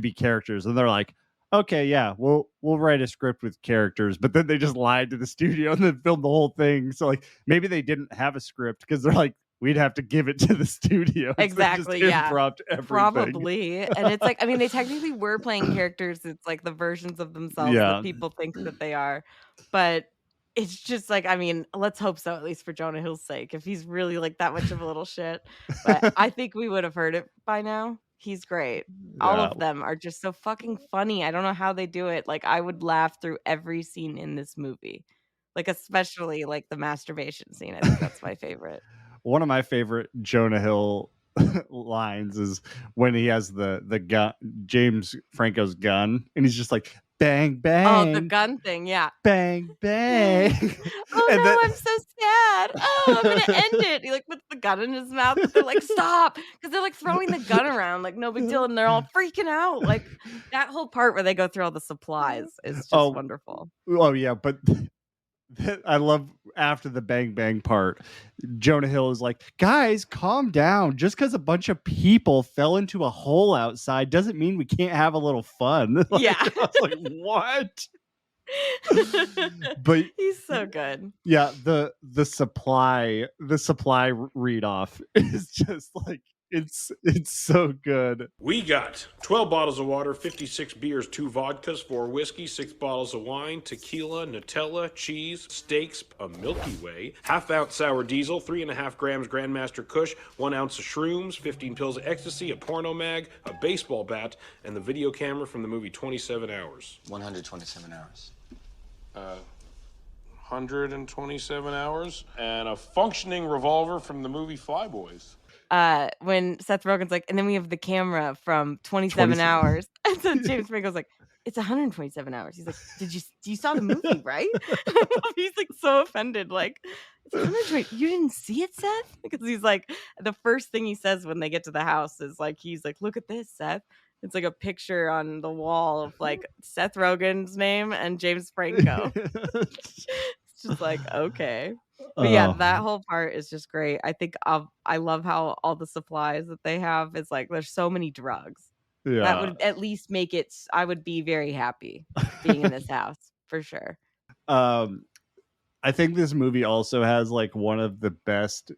be characters." And they're like, "Okay, yeah, we'll write a script with characters." But then they just lied to the studio and then filmed the whole thing. So like maybe they didn't have a script because they're like, we'd have to give it to the studio. Exactly. So yeah. everything. Probably. And it's like, I mean, they technically were playing characters. It's like the versions of themselves that people think that they are. But it's just like, I mean, let's hope so, at least for Jonah Hill's sake, if he's really like that much of a little shit. But I think we would have heard it by now. He's great. All Yeah. of them are just so fucking funny. I don't know how they do it. Like, I would laugh through every scene in this movie. Like, especially like the masturbation scene. I think that's my favorite. One of my favorite Jonah Hill lines is when he has the gun, James Franco's gun, and he's just like bang Oh, the bang gun thing, yeah. bang bang. Oh And no, then I'm so sad. Oh, I'm gonna end it. He like puts the gun in his mouth, but they're like, stop, because they're like throwing the gun around, like no big deal, and they're all freaking out. Like that whole part where they go through all the supplies is just oh wonderful. yeah, but I love after the bang bang part, Jonah Hill is like, guys, calm down. Just because a bunch of people fell into a hole outside doesn't mean we can't have a little fun. Like, Yeah. I was like, what? But He's so good. yeah, the supply read off is just like it's so good. We got 12 bottles of water, 56 beers, 2 vodkas, 4 whiskey, 6 bottles of wine, tequila, Nutella, cheese, steaks, a Milky Way, half-ounce sour diesel, 3.5 grams Grandmaster Kush, 1 ounce of shrooms, 15 pills of ecstasy, a porno mag, a baseball bat, and the video camera from the movie 27 Hours. 127 hours. 127 hours, and a functioning revolver from the movie Flyboys. When Seth Rogen's like, and then we have the camera from 27 hours. And so James Franco's like, it's 127 hours. He's like, you saw the movie, right? He's like so offended. Like, it's 120. You didn't see it, Seth? Because he's like, the first thing he says when they get to the house is like, he's like, look at this, Seth. It's like a picture on the wall of like Seth Rogen's name and James Franco. It's just like, okay. But yeah, that whole part is just great. I think I love how all the supplies that they have is like there's so many drugs. That Yeah. would at least make it. I would be very happy being in this house for sure. I think this movie also has like one of the best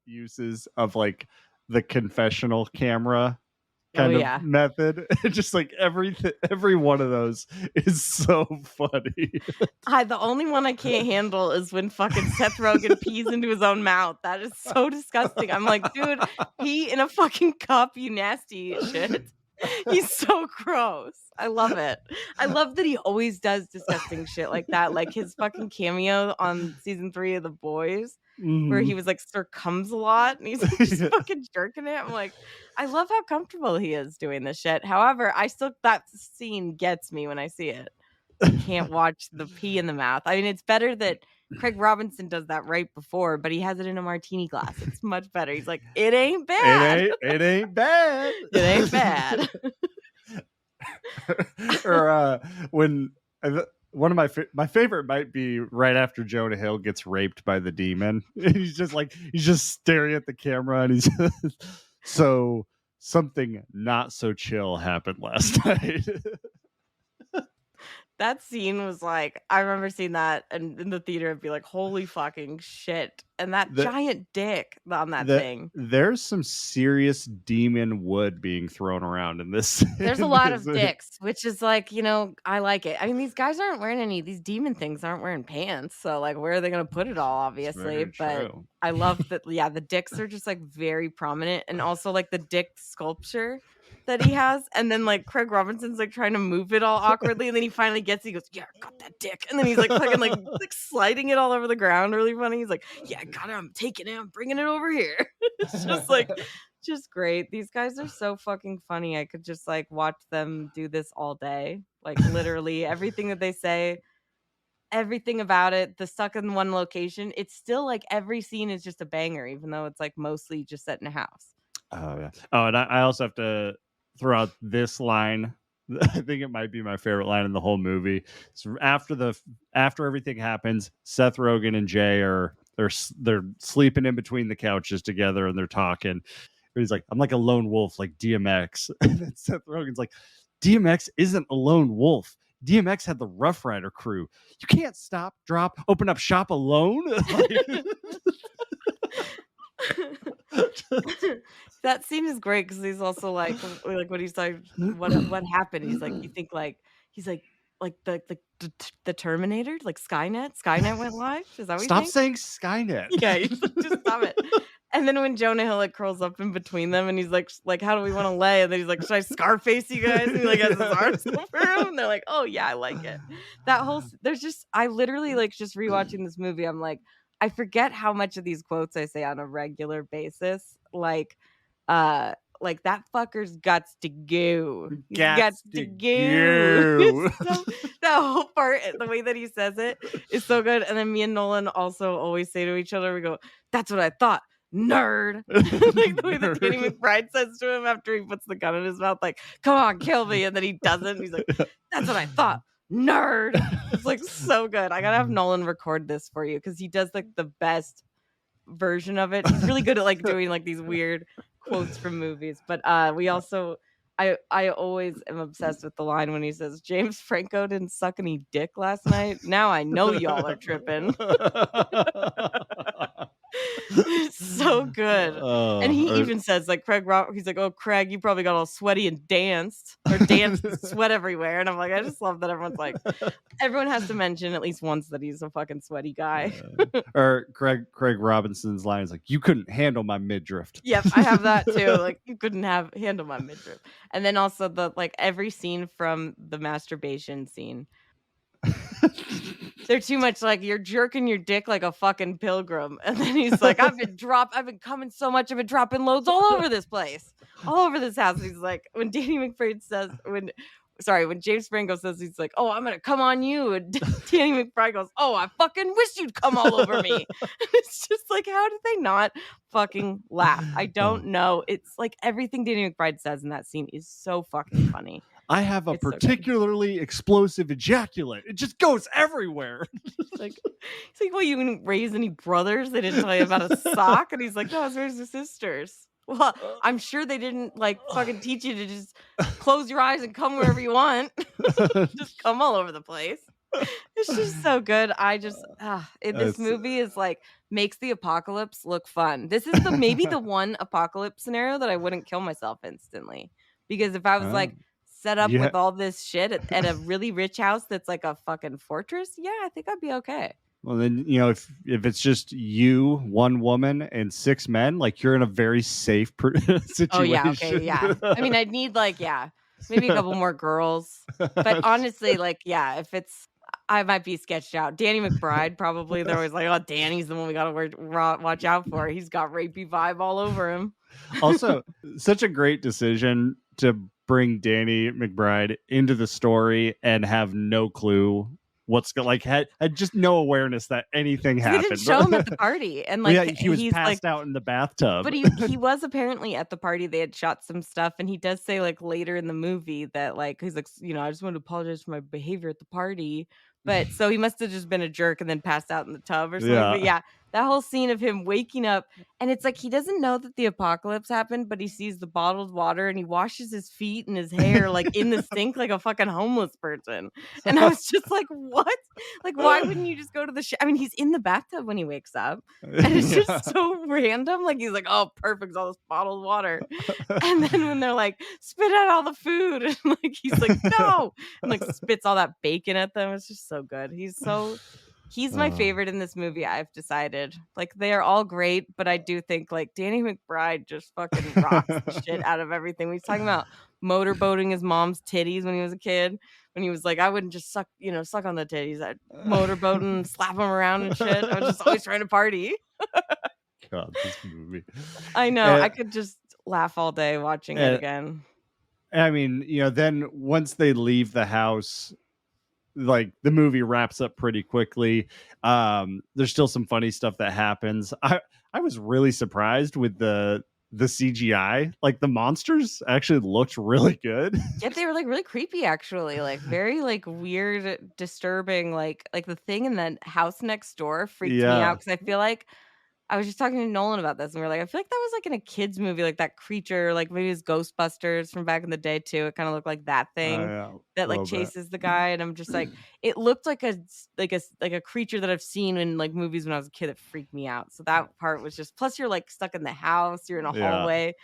uses of like the confessional camera kind of method. Just like every one of those is so funny. The only one I can't handle is when fucking Seth Rogen pees into his own mouth. That is so disgusting. I'm like, dude, pee in a fucking cup, you nasty shit. He's so gross. I love it. I love that he always does disgusting shit like that. Like his fucking cameo on season 3 of The Boys, where he was like Sir Comes a lot and he's like, just fucking jerking it. I'm like, I love how comfortable he is doing this shit. However, that scene gets me when I see it. I can't watch the pee in the mouth. I mean, it's better that Craig Robinson does that right before, but he has it in a martini glass. It's much better. He's like, it ain't bad. It ain't bad. It ain't bad. Or when one of my favorite might be right after Jonah Hill gets raped by the demon. He's just staring at the camera and he's just, so something not so chill happened last night. That scene was like, I remember seeing that and in the theater and be like, holy fucking shit. And that giant dick on that thing. There's some serious demon wood being thrown around in this. There's a lot of dicks, which is like, I like it. I mean, these guys aren't wearing these demon things aren't wearing pants. So like, where are they going to put it all, obviously? But true. I love that. Yeah, the dicks are just like very prominent. And also like the dick sculpture that he has, and then like Craig Robinson's like trying to move it all awkwardly, and then he finally gets it. He goes, "Yeah, I got that dick," and then he's like fucking like sliding it all over the ground, really funny. He's like, "Yeah, I got it. I'm taking it. I'm bringing it over here." It's just like, just great. These guys are so fucking funny. I could just like watch them do this all day. Like literally everything that they say, everything about it. The stuck in one location. It's still like every scene is just a banger, even though it's like mostly just set in a house. Oh yeah. Oh, and I also have to throw out this line. I think it might be my favorite line in the whole movie. So after everything happens, Seth Rogen and Jay they're sleeping in between the couches together and they're talking. He's like, I'm like a lone wolf, like DMX. And then Seth Rogen's like, DMX isn't a lone wolf. DMX had the Rough Rider crew. You can't stop, drop, open up shop alone. That scene is great because he's also like when he's like, what happened? He's like, you think like, he's like, the Terminator, like Skynet went live. Is that what you Stop think? saying Skynet. Yeah, he's like, just stop it. And then when Jonah Hill like curls up in between them and he's like how do we want to lay? And then he's like, should I Scarface you guys? And he like has his arms over him. And they're like, oh yeah, I like it. That whole there's just I literally like just rewatching this movie. I'm like, I forget how much of these quotes I say on a regular basis. Like that fucker's guts to go. He's got to go. So, that whole part, the way that he says it is so good. And then me and Nolan also always say to each other, we go, that's what I thought, nerd. Like the way that Danny McBride says to him after he puts the gun in his mouth, like, come on, kill me. And then he doesn't. He's like, that's what I thought, nerd. It's like so good. I gotta have Nolan record this for you because he does like the best version of it. He's really good at like doing like these weird quotes from movies. But we also I always am obsessed with the line when he says James Franco didn't suck any dick last night. Now I know y'all are tripping. It's so good. And he even says like he's like, oh Craig, you probably got all sweaty and danced sweat everywhere. And I'm like, I just love that everyone has to mention at least once that he's a fucking sweaty guy. Or Craig Robinson's line is like, you couldn't handle my midriff. Yep, I have that too. Like you couldn't handle my midriff. And then also the like every scene from the masturbation scene. They're too much like you're jerking your dick like a fucking pilgrim. And then he's like, I've been coming so much, I've been dropping loads all over this place, all over this house. And he's like, when Danny McBride says, when James Franco says, he's like, oh, I'm gonna come on you. And Danny McBride goes, oh, I fucking wish you'd come all over me. It's just like, how did they not fucking laugh? I don't know. It's like everything Danny McBride says in that scene is so fucking funny. I have a particularly explosive ejaculate. It just goes everywhere. He's like, well, you didn't raise any brothers? They didn't tell you about a sock? And he's like, no, I was raised with sisters. Well, I'm sure they didn't like fucking teach you to just close your eyes and come wherever you want. Just come all over the place. It's just so good. This movie is like makes the apocalypse look fun. This is maybe the one apocalypse scenario that I wouldn't kill myself instantly. Because if I was like set up with all this shit at a really rich house that's like a fucking fortress, yeah, I think I'd be okay. Well, then, you know, if it's just you, one woman, and 6 men, like you're in a very safe situation. Oh, yeah. Okay. Yeah. I mean, I'd need maybe a couple more girls. But honestly, I might be sketched out. Danny McBride, probably. They're always like, oh, Danny's the one we got to watch out for. He's got rapey vibe all over him. Also, such a great decision to bring Danny McBride into the story and have no clue had just no awareness that anything happened. They didn't show him at the party, and he was passed out in the bathtub. But he was apparently at the party. They had shot some stuff, and he does say like later in the movie that like he's like, I just want to apologize for my behavior at the party. But so he must have just been a jerk and then passed out in the tub or something. Yeah. But yeah, that whole scene of him waking up and it's like he doesn't know that the apocalypse happened, but he sees the bottled water and he washes his feet and his hair like in the sink like a fucking homeless person. And I was just like, what? Like, why wouldn't you just go to the I mean, he's in the bathtub when he wakes up. And it's just so random. Like he's like, oh, perfect, all this bottled water. And then when they're like, spit out all the food, and like he's like, no, and like spits all that bacon at them. It's just so good. He's my favorite in this movie. I've decided like they are all great, but I do think like Danny McBride just fucking rocks the shit out of everything. We was talking about motorboating his mom's titties when he was a kid. When he was like, I wouldn't just suck on the titties. I'd motorboat and slap them around and shit. I was just always trying to party. God, this movie. I know. I could just laugh all day watching it again. I mean, then once they leave the house, like the movie wraps up pretty quickly. There's still some funny stuff that happens. I was really surprised with the CGI. Like the monsters actually looked really good. Yeah, they were like really creepy actually, like very like weird, disturbing, like the thing in the house next door freaked me out because I feel like I was just talking to Nolan about this and we were like, I feel like that was like in a kid's movie, like that creature, like maybe it was Ghostbusters from back in the day too. It kind of looked like that thing that like chases the guy. And I'm just like, it looked like a creature that I've seen in like movies when I was a kid that freaked me out. So that part was just, plus you're like stuck in the house, you're in a hallway.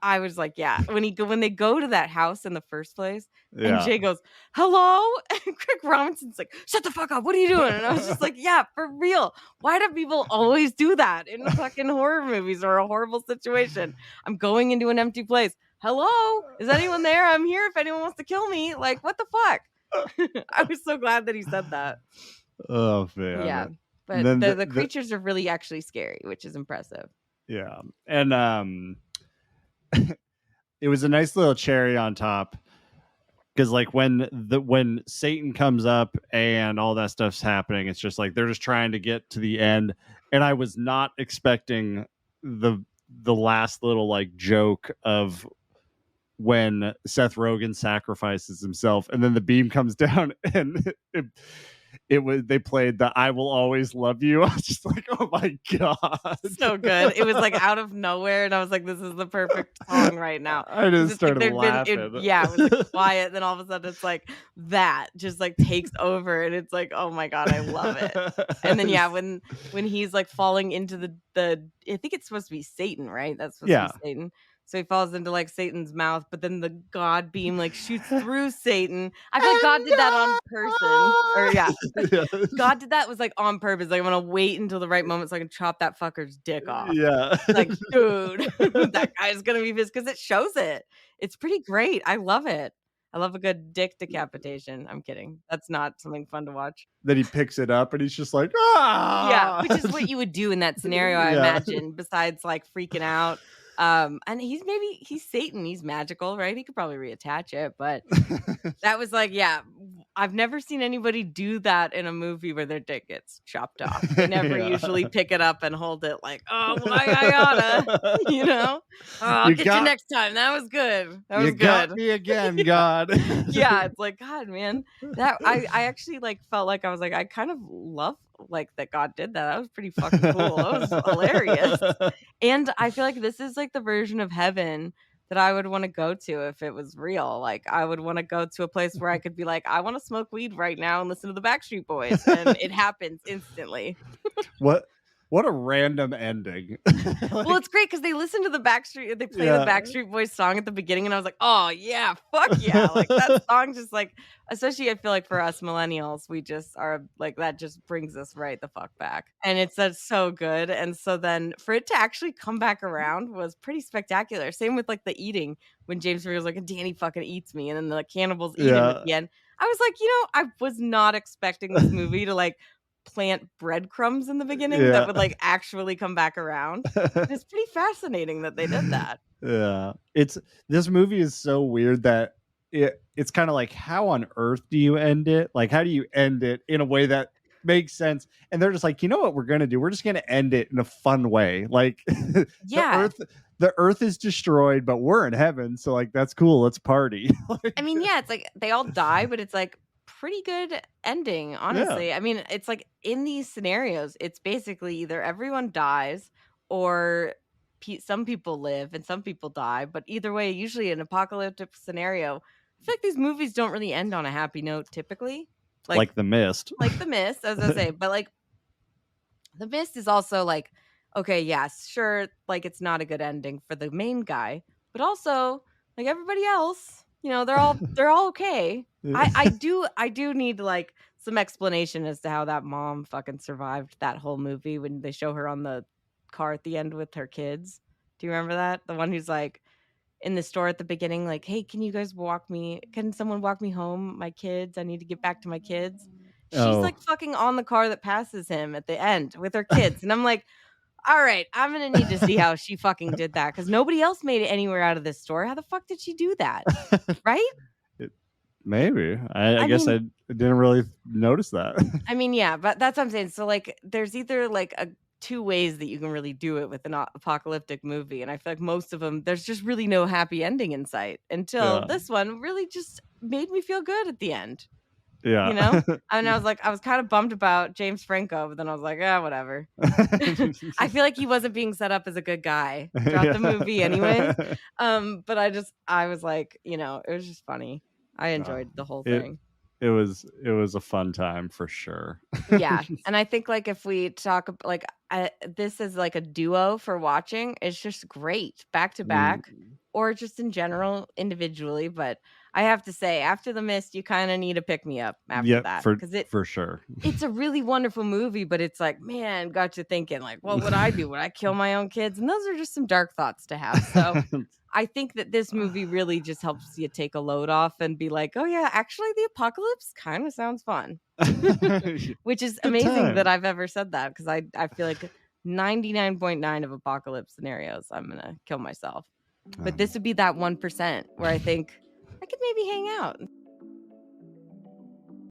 I was like, yeah. When they go to that house in the first place, and Yeah. Jay goes, "Hello," and Craig Robinson's like, "Shut the fuck up! What are you doing?" And I was just like, yeah, for real. Why do people always do that in fucking horror movies or a horrible situation? I'm going into an empty place. Hello, is anyone there? I'm here if anyone wants to kill me. Like, what the fuck? I was so glad that he said that. Oh man. Yeah, And but then the creatures are really actually scary, which is impressive. yeah. And it was a nice little cherry on top, because like when Satan comes up and all that stuff's happening, it's just like they're just trying to get to the end, and I was not expecting the last little like joke of when Seth Rogen sacrifices himself and then the beam comes down and it was, they played the "I Will Always Love You." I was just like, oh my god, So good. It was like out of nowhere, and I was like, this is the perfect song right now. I just started laughing. It was like quiet, then all of a sudden it's like that just like takes over, and it's like, oh my god, I love it. And then yeah, when he's like falling into the I think it's supposed to be Satan, right? That's supposed to be Satan. So he falls into like Satan's mouth, but then the God beam like shoots through Satan. I feel like God did that on person. Or God did that was like on purpose. Like, I'm gonna wait until the right moment so I can chop that fucker's dick off. Yeah. Like, dude, that guy's gonna be pissed because it shows it. It's pretty great. I love it. I love a good dick decapitation. I'm kidding. That's not something fun to watch. Then he picks it up and he's just like, ah. Yeah, which is what you would do in that scenario, I imagine, besides like freaking out. And he's Satan, he's magical, right? He could probably reattach it, but that was like, yeah, I've never seen anybody do that in a movie where their dick gets chopped off. They never usually pick it up and hold it like, oh, why I oughta, you know? Oh, I'll get you next time. That was good. That was you good. Got me again, God. Yeah, it's like, God, man, that I actually like felt like I was like, I kind of love like that God did that. That was pretty fucking cool. That was hilarious. And I feel like this is like the version of heaven that I would want to go to if it was real. Like, I would want to go to a place where I could be like, I want to smoke weed right now and listen to the Backstreet Boys, and it happens instantly. What a random ending. Well, it's great because they listen to the Backstreet, they play the Backstreet Boys song at the beginning, and I was like, oh yeah, fuck yeah. Like, that song just like, especially I feel like for us millennials, we just are like, that just brings us right the fuck back. And it's so good. And so then for it to actually come back around was pretty spectacular. Same with like the eating, when James Franco's like, Danny fucking eats me, and then the cannibals eat him at the end. I was like, I was not expecting this movie to like plant breadcrumbs in the beginning that would like actually come back around. It's pretty fascinating that they did that. Yeah, this movie is so weird that it's kind of like, how on earth do you end it? Like, how do you end it in a way that makes sense? And they're just like, you know what we're gonna do? We're just gonna end it in a fun way. Like, the earth is destroyed, but we're in heaven, so like, that's cool. Let's party. Like, I mean, yeah, it's like they all die, but it's like pretty good ending, honestly. Yeah. I mean, it's like in these scenarios, it's basically either everyone dies or some people live and some people die. But either way, usually an apocalyptic scenario, I feel like these movies don't really end on a happy note typically. Like The Mist. Like The Mist, as I say. But like The Mist is also like, okay, yes, sure, like it's not a good ending for the main guy, but also like everybody else, they're all okay. I do need like some explanation as to how that mom fucking survived that whole movie when they show her on the car at the end with her kids. Do you remember that? The one who's like in the store at the beginning, like, hey, can someone walk me home? My kids, I need to get back to my kids. She's like fucking on the car that passes him at the end with her kids. And I'm like, all right, I'm going to need to see how she fucking did that, because nobody else made it anywhere out of this store. How the fuck did she do that? Right? Maybe. I guess I didn't really notice that. I mean, yeah, but that's what I'm saying. So like, there's either like two ways that you can really do it with an apocalyptic movie. And I feel like most of them, there's just really no happy ending in sight until this one really just made me feel good at the end. Yeah. And I was like, I was kind of bummed about James Franco, but then I was like, whatever. I feel like he wasn't being set up as a good guy throughout the movie anyway. But I was like, it was just funny. I enjoyed the whole thing. It was a fun time for sure. Yeah. And I think like if we talk like this is like a duo for watching, it's just great back to back. or just in general individually. But I have to say, after The Mist, you kind of need a pick me up after that, because for sure. it's a really wonderful movie, but it's like, man, got you thinking, like, what would I do? Would I kill my own kids? And those are just some dark thoughts to have. So I think that this movie really just helps you take a load off and be like, oh yeah, actually the apocalypse kind of sounds fun. Which is Good amazing time. that I've ever said that, because I feel like 99.9 of apocalypse scenarios I'm gonna kill myself. But this would be that 1% where I think I could maybe hang out.